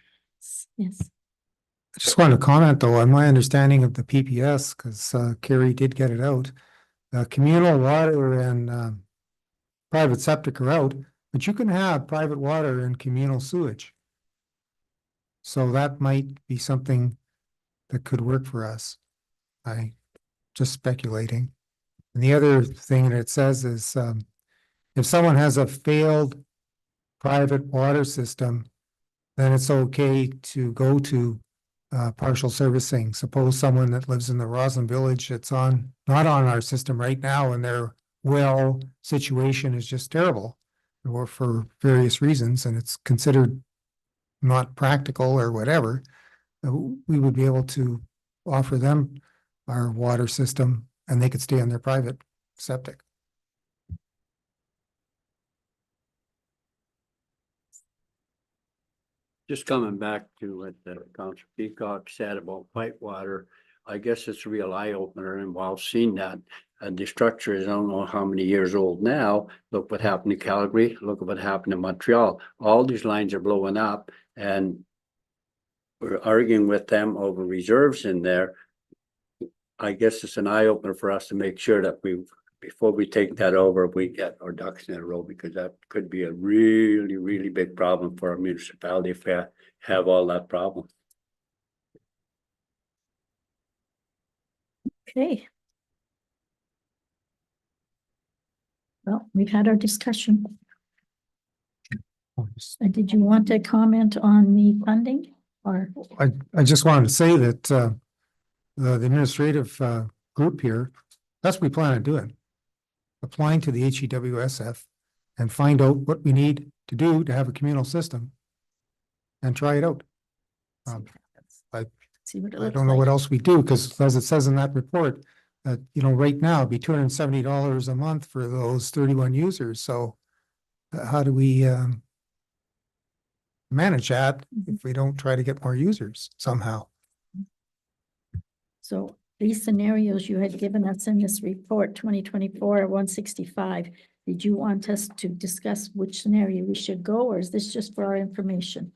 Yes. I just want to comment though, on my understanding of the PPS, because Carrie did get it out. communal water and private septic are out, but you can have private water and communal sewage. So that might be something that could work for us. I just speculating. And the other thing that it says is if someone has a failed private water system, then it's okay to go to partial servicing. Suppose someone that lives in the Roslyn Village that's not on our system right now, and their well situation is just terrible, or for various reasons, and it's considered not practical or whatever, we would be able to offer them our water system, and they could stay on their private septic. Just coming back to what Councilor Peacock said about whitewater, I guess it's a real eye opener, and while seeing that, the structure is, I don't know how many years old now. Look what happened in Calgary, look at what happened in Montreal. All these lines are blowing up, and we're arguing with them over reserves in there. I guess it's an eye opener for us to make sure that before we take that over, we get our ducks in a row, because that could be a really, really big problem for our municipality if we have all that problem. Okay. Well, we've had our discussion. Did you want to comment on the funding or? I just wanted to say that the administrative group here, that's what we plan on doing. Applying to the HEWSF and find out what we need to do to have a communal system and try it out. See what it I looks don't know like. what else we do, because as it says in that report, that, right now it'd be $270 a month for those 31 users. So how do we manage that if we don't try to get more users somehow? So these scenarios you had given us in this report, 2024 at 165, did you want us to discuss which scenario we should go, or is this just for our information?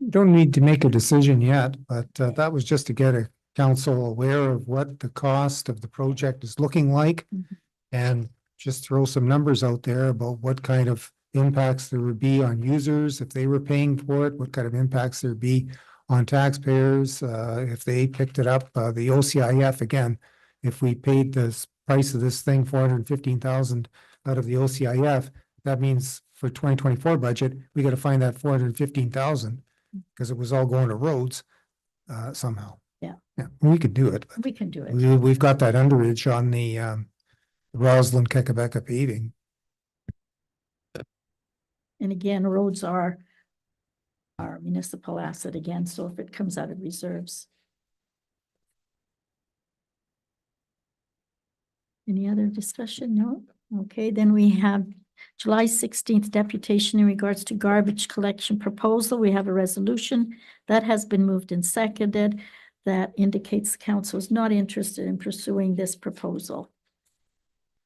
Don't need to make a decision yet, but that was just to get a council aware of what the cost of the project is looking like. Mhm. And just throw some numbers out there about what kind of impacts there would be on users if they were paying for it, what kind of impacts there'd be on taxpayers if they picked it up. The OCIF, again, if we paid the price of this thing, 415,000 out of the OCIF, that means for 2024 budget, we got to find that 415,000 because it was all going to roads somehow. Yeah. Yeah, we could do it. We can do it. We've got that underage on the Roslyn Kekabeka paving. And again, roads are our municipal asset again, so if it comes out of reserves. Any other discussion? No? Okay, then we have July 16th deputation in regards to garbage collection proposal. We have a resolution that has been moved and seconded that indicates the council is not interested in pursuing this proposal.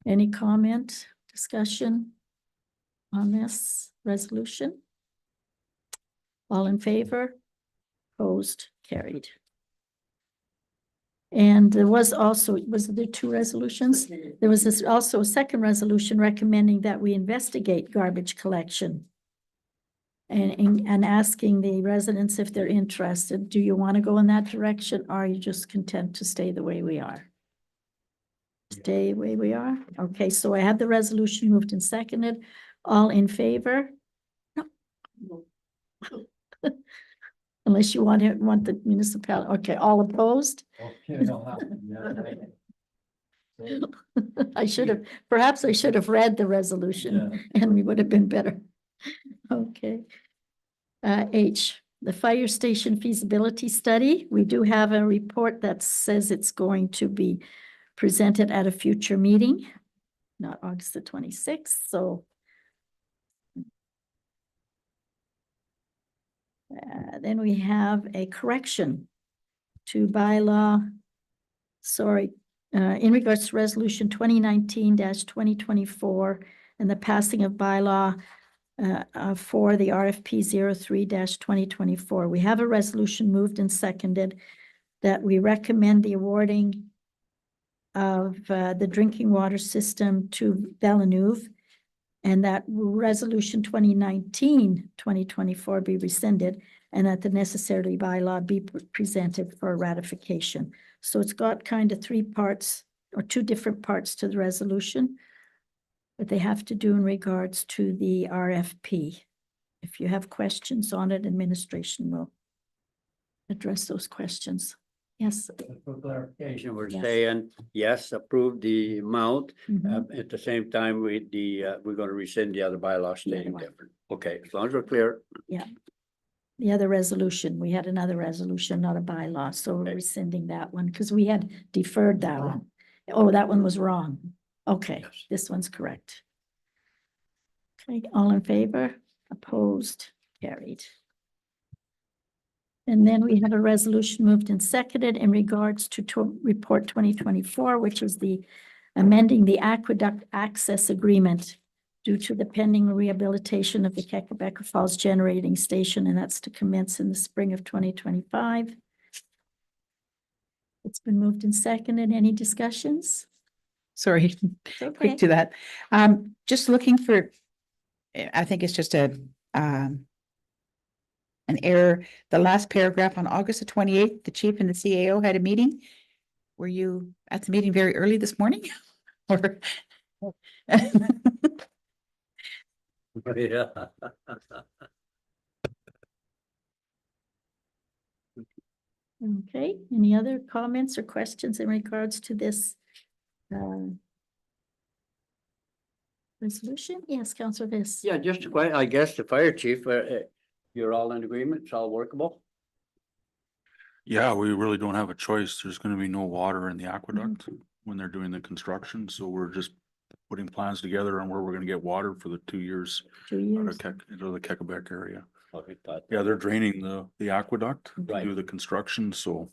Any comment, discussion on this resolution? All in favor? Opposed? Carried. And there was also, was there two resolutions? There was also a second resolution recommending that we investigate garbage collection. And asking the residents if they're interested. Do you want to go in that direction, or are you just content to stay the way we are? Stay the way we are? Okay, so I have the resolution moved and seconded. All in favor? No. Unless you want the municipality. Okay, all opposed? Perhaps I should have read the resolution and we would have been better. Okay. H, the fire station feasibility study. We do have a report that says it's going to be presented at a future meeting, not August the 26th, so. Then we have a correction to bylaw, in regards to resolution 2019-2024 and the passing of bylaw for the RFP 03-2024. We have a resolution moved and seconded that we recommend the awarding of the drinking water system to Villeneuve, and that resolution 2019-2024 be rescinded, and that the necessary bylaw be presented for ratification. So it's got kind of three parts or two different parts to the resolution, but they have to do in regards to the RFP. If you have questions on it, administration will address those questions. Yes. For clarification, we're Yes. saying, yes, approve the amount. Mhm. At the same time, we're gonna rescind the other bylaw stating one. different. Okay, as long as we're clear. The other resolution, we had another resolution, not a bylaw, so we're Okay. rescinding that one because we had deferred that one. Oh, that one was wrong. Okay, Yes. this one's correct. Okay, all in favor? Opposed? Carried. And then we have a resolution moved and seconded in regards to report 2024, which is the amending the aqueduct access agreement due to the pending rehabilitation of the Keckabeka Falls Generating Station, and that's to commence in the spring of 2025. It's been moved and seconded. Any discussions? Sorry, It's okay. quick to that. Just looking for, I think it's just an error. The last paragraph on August the 28th, the chief and the CAO had a meeting. Were you at the meeting very early this morning? Or Yeah. Okay, any other comments or questions in regards to this resolution? Yes, Councillor Viss. Yeah, just quite, I guess the fire chief, you're all in agreement, it's all workable? Yeah, we really don't have a choice. There's gonna be no water in the aqueduct when they're doing the construction, so we're just putting plans together on where we're gonna get water for the 2 years 2 out years. of into the Keckabek area. Okay, thought- Yeah, they're draining the aqueduct to Right. do the construction, so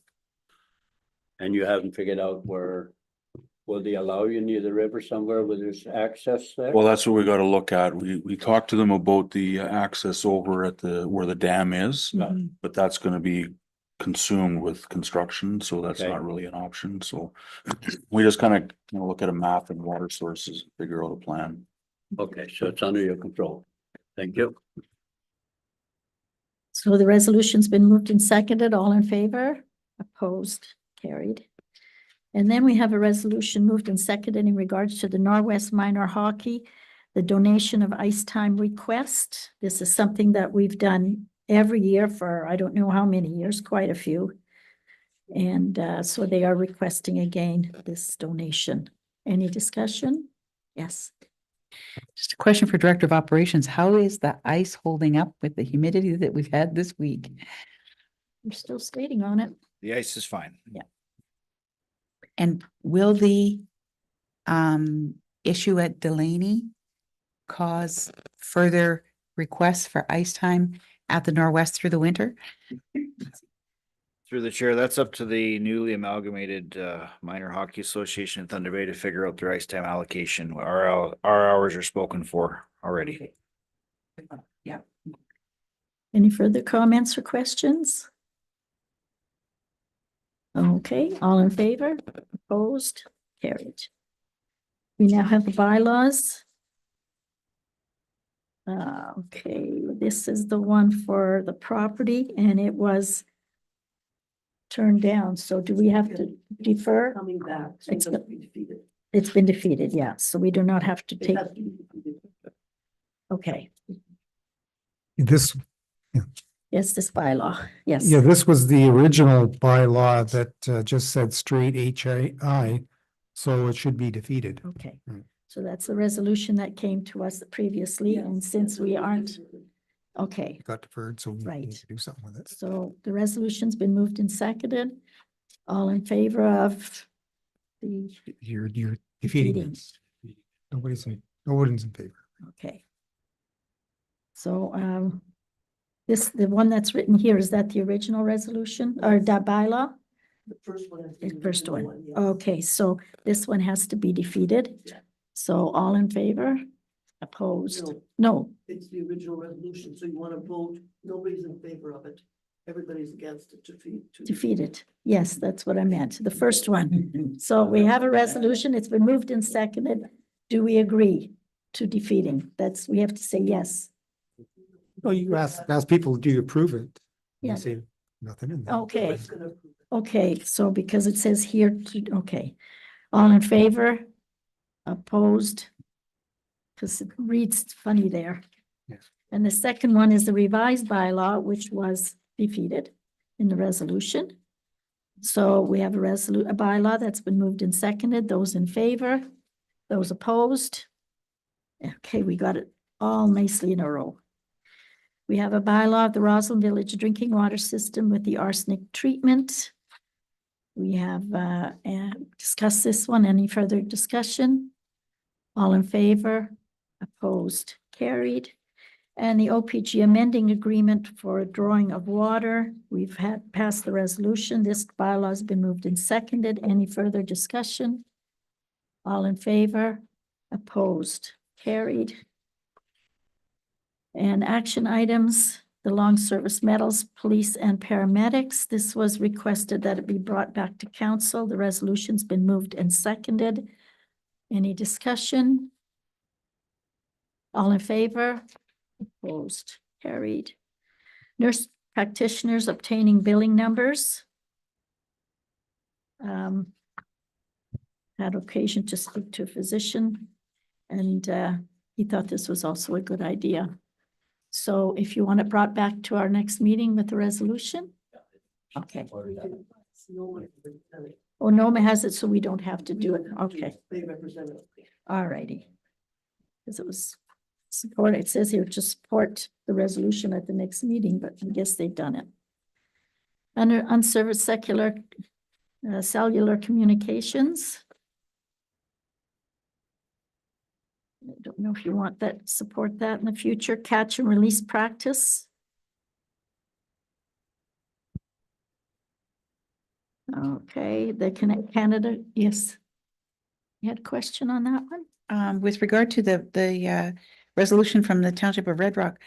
And you haven't figured out where, will they allow you near the river somewhere where there's access there? well, that's what we gotta look at. We talked to them about the access over at where the dam is, Mhm. but that's gonna be consumed with construction, so that's Okay. not really an option, so we just kind of, look at a map and water sources, figure out a plan. Okay, so it's under your control. Thank you. So the resolution's been moved and seconded. All in favor? Opposed? Carried. And then we have a resolution moved and seconded in regards to the Norwest Minor Hockey, the donation of ice time request. This is something that we've done every year for, I don't know how many years, quite a few. And so they are requesting again this donation. Any discussion? Yes. just a question for Director of Operations. How is the ice holding up with the humidity that we've had this week? We're still skating on it. The ice is fine. And will the issue at Delaney cause further requests for ice time at the Norwest through the winter? Through the chair, that's up to the newly amalgamated Minor Hockey Association in Thunder Bay to figure out their ice time allocation. Our hours are spoken for already. Yeah. Any further comments or questions? Okay, all in favor? Opposed? Carried. We now have the bylaws. Okay, this is the one for the property and it was turned down. So do we have to defer? Coming back. So It's it doesn't be defeated. It's been defeated, yeah, so we do not have to It take, has to be defeated. okay, This, yes, this bylaw, yes. yeah, this was the original bylaw that just said straight HI, so it should be defeated. Okay, Right. so that's the resolution that came to us previously, Yes, and since we yes, aren't, okay. It got deferred, so we need Right. to do something with it. So the resolution's been moved and seconded. All in favor of the, You're defeating Defeating. it. Nobody's in favor. okay. So, the one that's written here, is that the original resolution or the bylaw? The first one. is The the first original one, yeah. okay, so this one has to be defeated. Yeah. So all in favor? Opposed? No, It's the original resolution, so you want to vote, nobody's in favor of it. Everybody's against it to defeat it. Yes, that's what I meant, the first one. So we have a resolution, it's been moved and seconded. Do we agree to defeating? That's, we have to say yes. Oh, you ask people, do you approve it? Yeah. You say nothing in there. Okay, Nobody's gonna approve it. okay, so because it says here, okay. All in favor? Opposed? Because it reads funny there. Yes. And the second one is the revised bylaw, which was defeated in the resolution. So we have a bylaw that's been moved and seconded. Those in favor? Those opposed? Okay, we got it all nicely in a row. We have a bylaw of the Roslyn Village drinking water system with the arsenic treatment. We have discussed this one. Any further discussion? All in favor? Opposed? Carried. And the OPG amending agreement for drawing of water. We've had passed the resolution. This bylaw has been moved and seconded. Any further discussion? All in favor? Opposed? Carried. And action items, the long service medals, police and paramedics. This was requested that it be brought back to council. The resolution's been moved and seconded. Any discussion? All in favor? Opposed? Carried. Nurse practitioners obtaining billing numbers. Had occasion to speak to a physician, and he thought this was also a good idea. So if you want it brought back to our next meeting with the resolution. Okay. Oh, Noma has it, so we don't have to do it. Okay. They represent it. All righty. Because it was support, it says here to support the resolution at the next meeting, but I guess they've done it. Under unserviced cellular communications. I don't know if you want that, support that in the future. Catch and release practice. Okay, the Canada, yes. You had a question on that one? With regard to the resolution from the Township of Red Rock,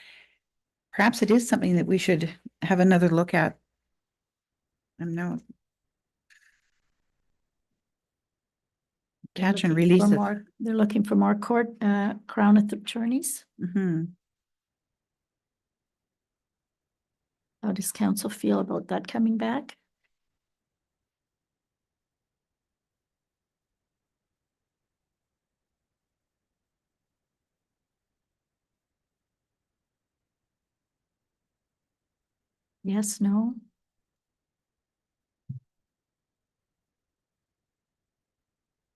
perhaps it is something that we should have another look at. I don't know. Catch and release. They're looking for more court, crown attorneys. Mhm. How does council feel about that coming back? Yes, no?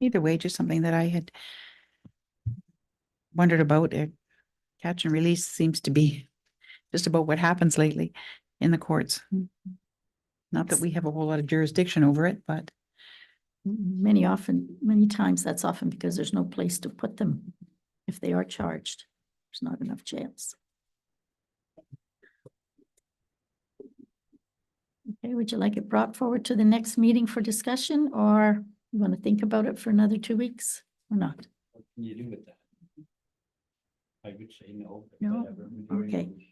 Either way, just something that I had wondered about. Catch and release seems to be just about what happens lately in the courts. Not that we have a whole lot of jurisdiction over it, but Many times that's often because there's no place to put them if they are charged. There's not enough jails. Okay, would you like it brought forward to the next meeting for discussion, or you want to think about it for another 2 weeks or not? What can you do with that? I would say no. but No? whatever, we're doing Okay. those.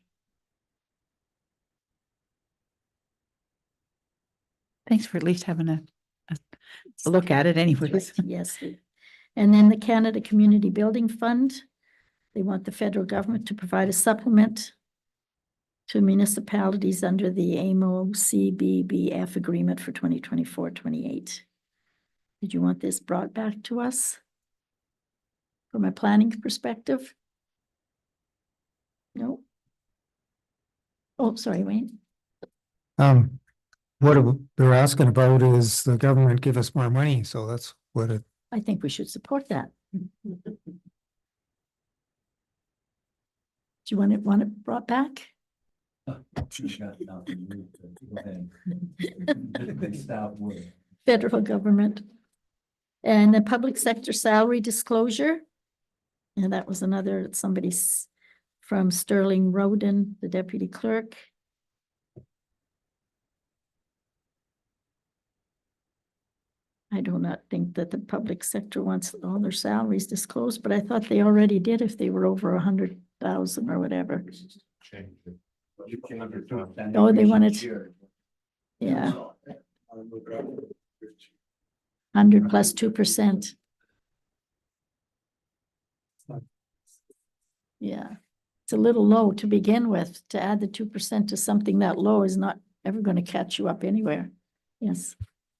thanks for at least having a look at it anyways. Yes. And then the Canada Community Building Fund, they want the federal government to provide a supplement to municipalities under the AMO CBBF agreement for 2024-28. Did you want this brought back to us from a planning perspective? No? Oh, sorry, Wayne. What they're asking about is the government give us more money, so that's what it, I think we should support that. Do you want it brought back? She's got nothing new to go ahead. Just stop with it. Federal government. And the public sector salary disclosure. And that was another, somebody's from Sterling Roden, the deputy clerk. I do not think that the public sector wants all their salaries disclosed, but I thought they already did if they were over 100,000 or whatever. Change it. Oh, they wanted, yeah, 100 plus 2%. Yeah, it's a little low to begin with. To add the 2% to something that low is not ever going to catch you up anywhere. Yes.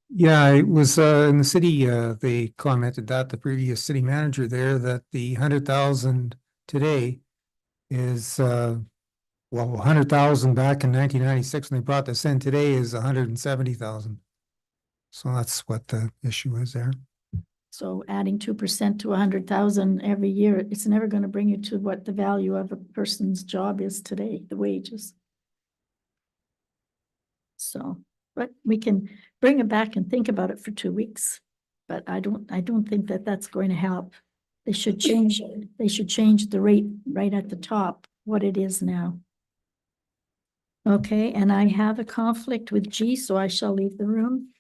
Yeah, it was in the city, they commented that the previous city manager there, that the 100,000 today is well, 100,000 back in 1996 when they brought this in, today is 170,000. So that's what the issue is there. So adding 2% to 100,000 every year, it's never going to bring you to what the value of a person's job is today, the wages. So, but we can bring it back and think about it for 2 weeks. But I don't think that that's going to help. They should change the rate right at the top, what it is now. Okay, and I have a conflict with G, so I shall leave the room.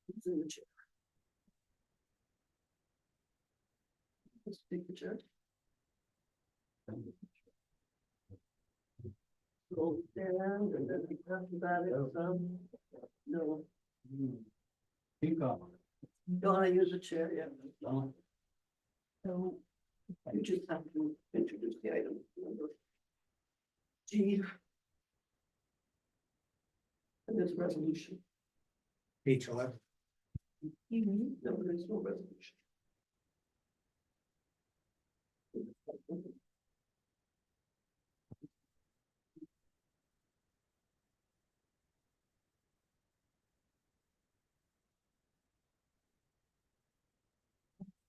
Who's in the chair? Let's take the chair. Go stand and then we talk about it, no. Speak up. Don't want to use a chair, yeah. No. So you just have to introduce the item. Number G. And this resolution. H11. No, there is no resolution.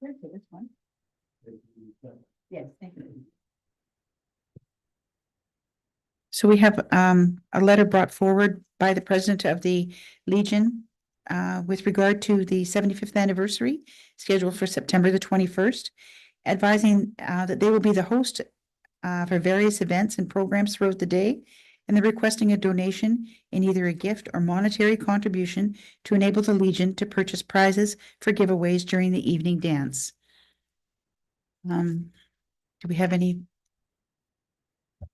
This one. Yes, thank you. So we have a letter brought forward by the president of the Legion with regard to the 75th anniversary scheduled for September the 21st, advising that they will be the host for various events and programs throughout the day, and they're requesting a donation in either a gift or monetary contribution to enable the Legion to purchase prizes for giveaways during the evening dance. Do we have any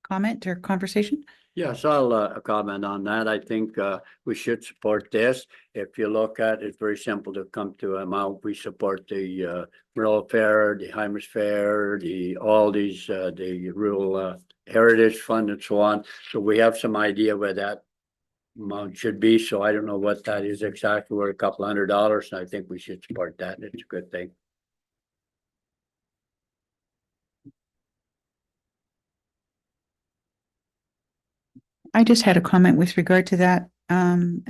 comment or conversation? Yes, I'll comment on that. I think we should support this. If you look at it, it's very simple to come to amount. We support the Rural Fair, the Hymers Fair, all these the Rural Heritage Fund and so on. So we have some idea where that amount should be. So I don't know what that is exactly. We're a couple $100, and I think we should support that. It's a good thing. I just had a comment with regard to that. I'm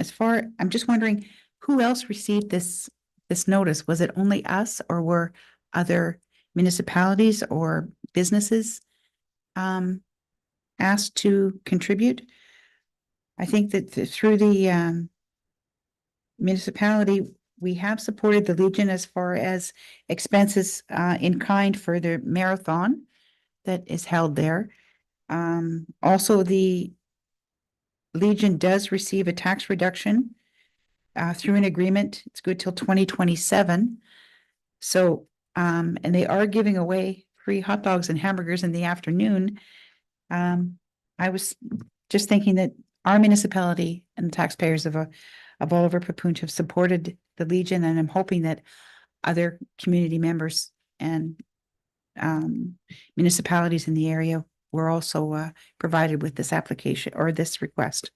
just wondering who else received this notice? Was it only us, or were other municipalities or businesses asked to contribute? I think that through the municipality, we have supported the Legion as far as expenses in kind for the marathon that is held there. Also, the Legion does receive a tax reduction through an agreement. It's good till 2027. So, and they are giving away free hot dogs and hamburgers in the afternoon. I was just thinking that our municipality and the taxpayers of Oliver Papoonch have supported the Legion, and I'm hoping that other community members and municipalities in the area were also provided with this application or this request.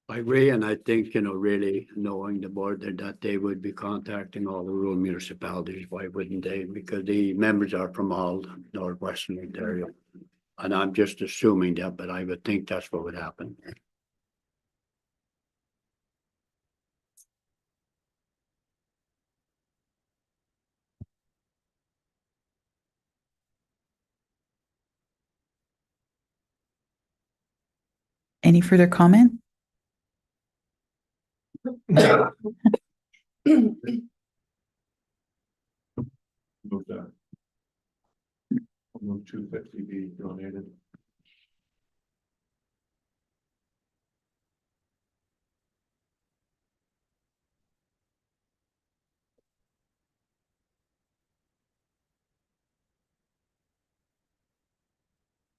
I agree, and I think, really knowing the board that they would be contacting all the rural municipalities, why wouldn't they? Because the members are from all northwestern Ontario. And I'm just assuming that, but I would think that's what would happen. Any further comment? Move that. Move 250 be donated.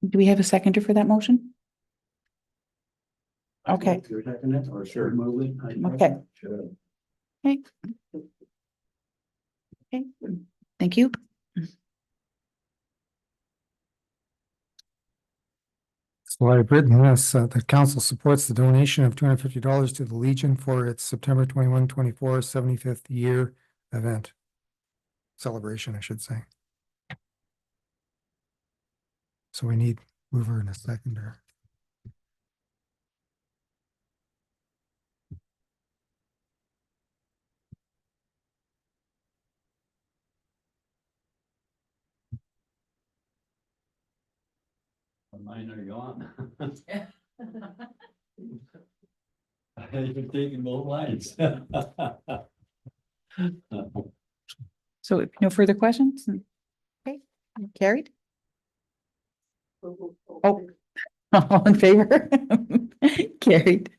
Do we have a seconder for that motion? Okay. You're second it, or sure, move it. Okay. Sure. Okay. Okay, thank you. So I've written this, the council supports the donation of $250 to the Legion for its September 21-24 75th year event. Celebration, I should say. So we need mover and a seconder. Mine are gone. You're taking both lines. So if no further questions? Okay, carried. Oh, all in favor? Carried.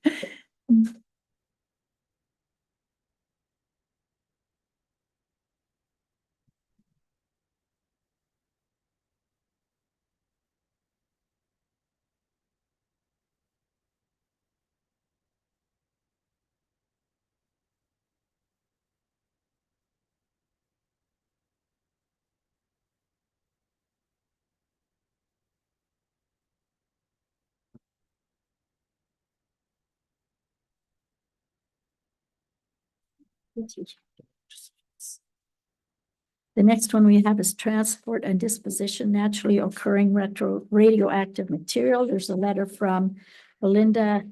The next one we have is transport and disposition naturally occurring radioactive material. There's a letter from Belinda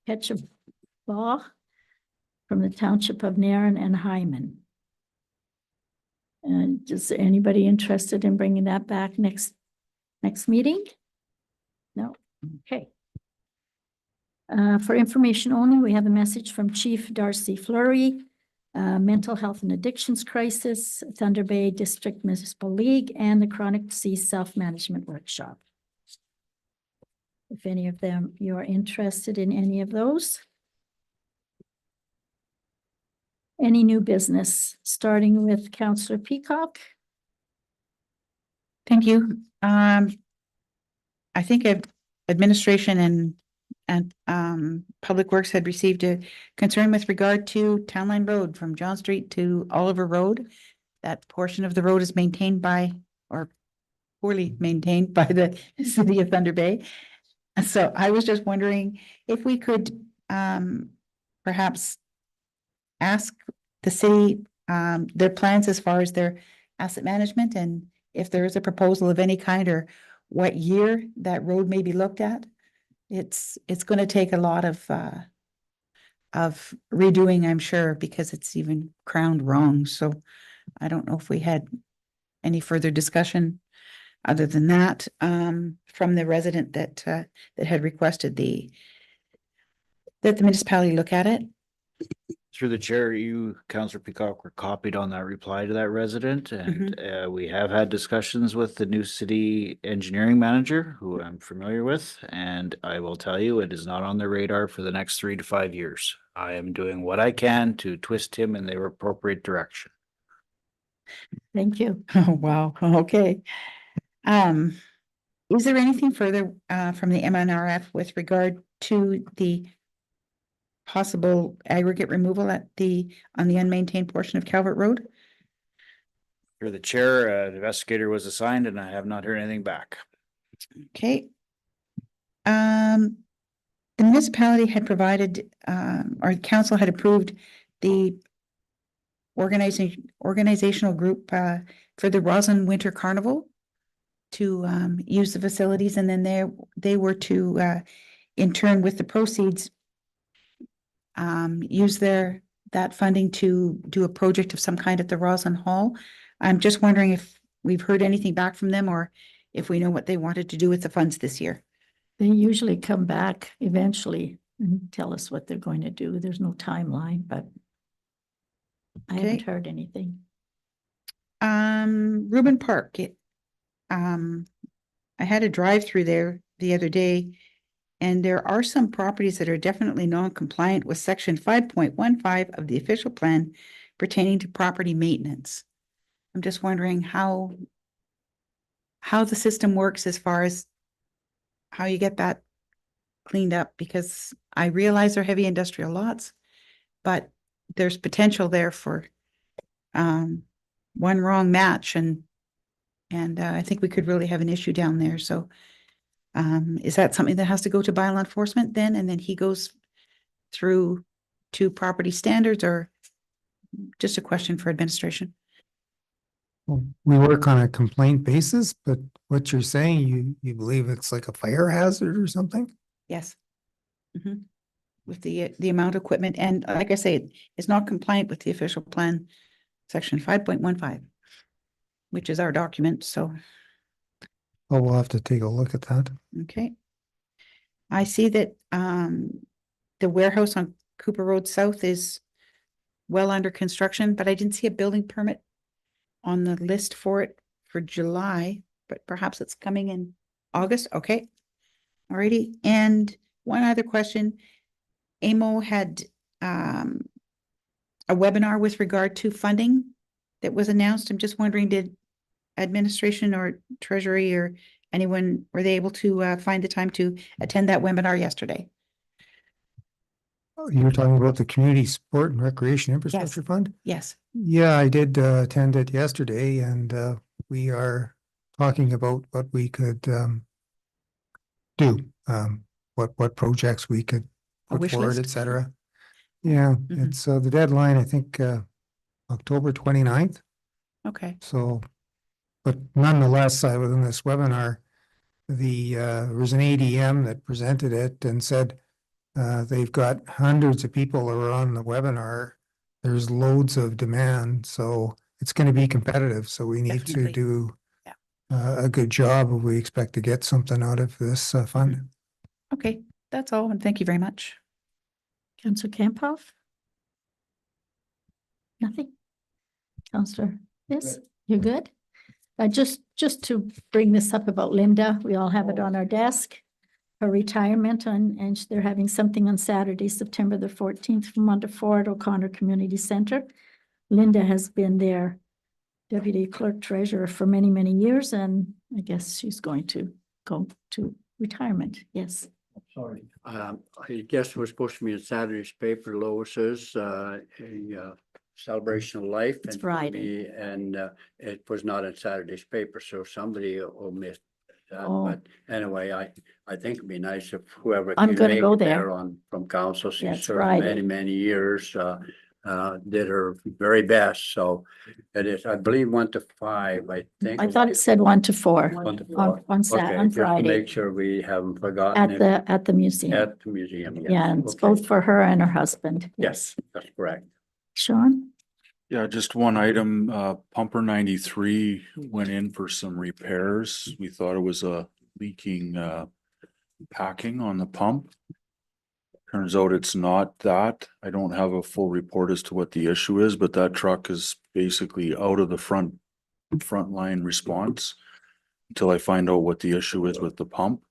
Ketchabaugh from the Township of Narren and Hyman. And is anybody interested in bringing that back next meeting? No? Okay. For information only, we have a message from Chief Darcy Fleury, Mental Health and Addictions Crisis, Thunder Bay District Municipal League, and the Chronic Disease Self-Management Workshop. If any of them, you are interested in any of those. Any new business, starting with Councillor Peacock? Thank you. I think administration and Public Works had received a concern with regard to Town Line Road from John Street to Oliver Road. That portion of the road is maintained by, or poorly maintained by the city of Thunder Bay. So I was just wondering if we could perhaps ask the city their plans as far as their asset management, and if there is a proposal of any kind, or what year that road may be looked at. It's going to take a lot of redoing, I'm sure, because it's even crowned wrong. So I don't know if we had any further discussion other than that from the resident that had requested that the municipality look at it. Through the chair, you, Councillor Peacock, were copied on that reply to that resident, and we have had discussions with the new city engineering manager, who I'm familiar with, and I will tell you, it is not on their radar for the next 3 to 5 years. I am doing what I can to twist him in the appropriate direction. Thank you. Oh, wow. Okay. Is there anything further from the MNRF with regard to the possible aggregate removal on the unmaintained portion of Calvert Road? Through the chair, an investigator was assigned, and I have not heard anything back. Okay. The municipality had provided, or the council had approved the organizational group for the Roslyn Winter Carnival to use the facilities, and then they were to in turn, with the proceeds, use that funding to do a project of some kind at the Roslyn Hall. I'm just wondering if we've heard anything back from them, or if we know what they wanted to do with the funds this year. They usually come back eventually and tell us what they're going to do. There's no timeline, but I haven't heard anything. Reuben Park, I had a drive through there the other day, and there are some properties that are definitely non-compliant with section 5.15 of the official plan pertaining to property maintenance. I'm just wondering how the system works as far as how you get that cleaned up, because I realize they're heavy industrial lots, but there's potential there for one wrong match, and I think we could really have an issue down there. So is that something that has to go to bylaw enforcement then, and then he goes through to property standards, or just a question for administration? Well, we work on a complaint basis, but what you're saying, you believe it's like a fire hazard or something? Yes. Mhm. With the amount of equipment, and like I say, it's not compliant with the official plan, section 5.15, which is our document, so, Oh, we'll have to take a look at that. okay. I see that the warehouse on Cooper Road South is well under construction, but I didn't see a building permit on the list for it for July, but perhaps it's coming in August, okay. Alrighty, and one other question. AMO had a webinar with regard to funding that was announced. I'm just wondering, did administration or treasury or anyone, were they able to find the time to attend that webinar yesterday? Oh, you were talking about the Community Sport and Recreation Infrastructure Fund? Yes. Yeah, I did attend it yesterday, and we are talking about what we could do, what projects we could A put wish forward, list? et cetera. Yeah, Mhm. it's the deadline, I think, October 29th. Okay. So, but nonetheless, within this webinar, there was an ADM that presented it and said they've got hundreds of people who are on the webinar. There's loads of demand, so it's going to be competitive. So we need to Definitely. do Yeah. a good job if we expect to get something out of this fund. Okay, that's all, and thank you very much. Councillor Campoff? Nothing? Councillor, yes, you're good? Just to bring this up about Linda, we all have it on our desk. Her retirement and they're having something on Saturday, September the 14th from 1 to 4 at O'Connor Community Center. Linda has been their deputy clerk treasurer for many, many years, and I guess she's going to go to retirement. Yes. Sorry. I guess we're supposed to be in Saturday's paper, Lois's, a celebration of life. It's and Friday. And it was not in Saturday's paper, so somebody will miss that. Oh. But anyway, I think it'd be nice if whoever I'm can gonna make go it there. on from council. She Yeah, it's served Friday. many, many years, did her very best. So it is, I believe, 1 to 5, I think. I thought it said 1 to 4 1 to 4. on Okay, just to Friday make sure we haven't forgotten. at the museum. At the museum, yes. Yeah, and it's Okay. both for her and her husband. Yes, that's correct. Sean? Yeah, just one item, pumper 93 went in for some repairs. We thought it was a leaking packing on the pump. Turns out it's not that. I don't have a full report as to what the issue is, but that truck is basically out of the front line response until I find out what the issue is with the pump.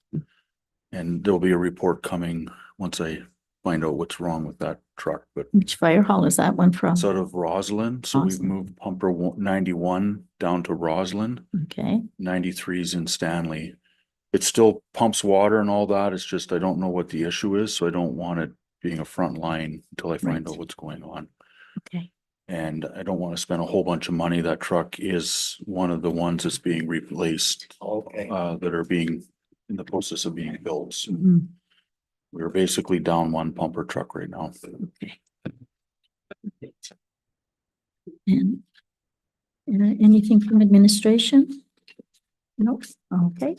And there'll be a report coming once I find out what's wrong with that truck, but Which fire hall is that one from? it's out of Roslyn, so we've Awesome. moved pumper 91 down to Roslyn. Okay, 93 is in Stanley. It still pumps water and all that. It's just, I don't know what the issue is, so I don't want it being a front line until I find Right. out what's going on. okay. And I don't want to spend a whole bunch of money. That truck is one of the ones that's being replaced, Okay. that are being in the process of being built. So Mhm. we're basically down one pumper truck right now. Okay. And anything from administration? Nope, okay.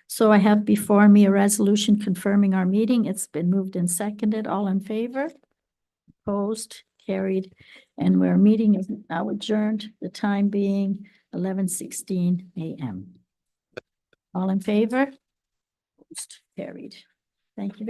So I have before me a resolution confirming our meeting. It's been moved and seconded. All in favor? Opposed, carried, and our meeting is now adjourned, the time being 11:16 a.m. All in favor? Opposed, carried. Thank you.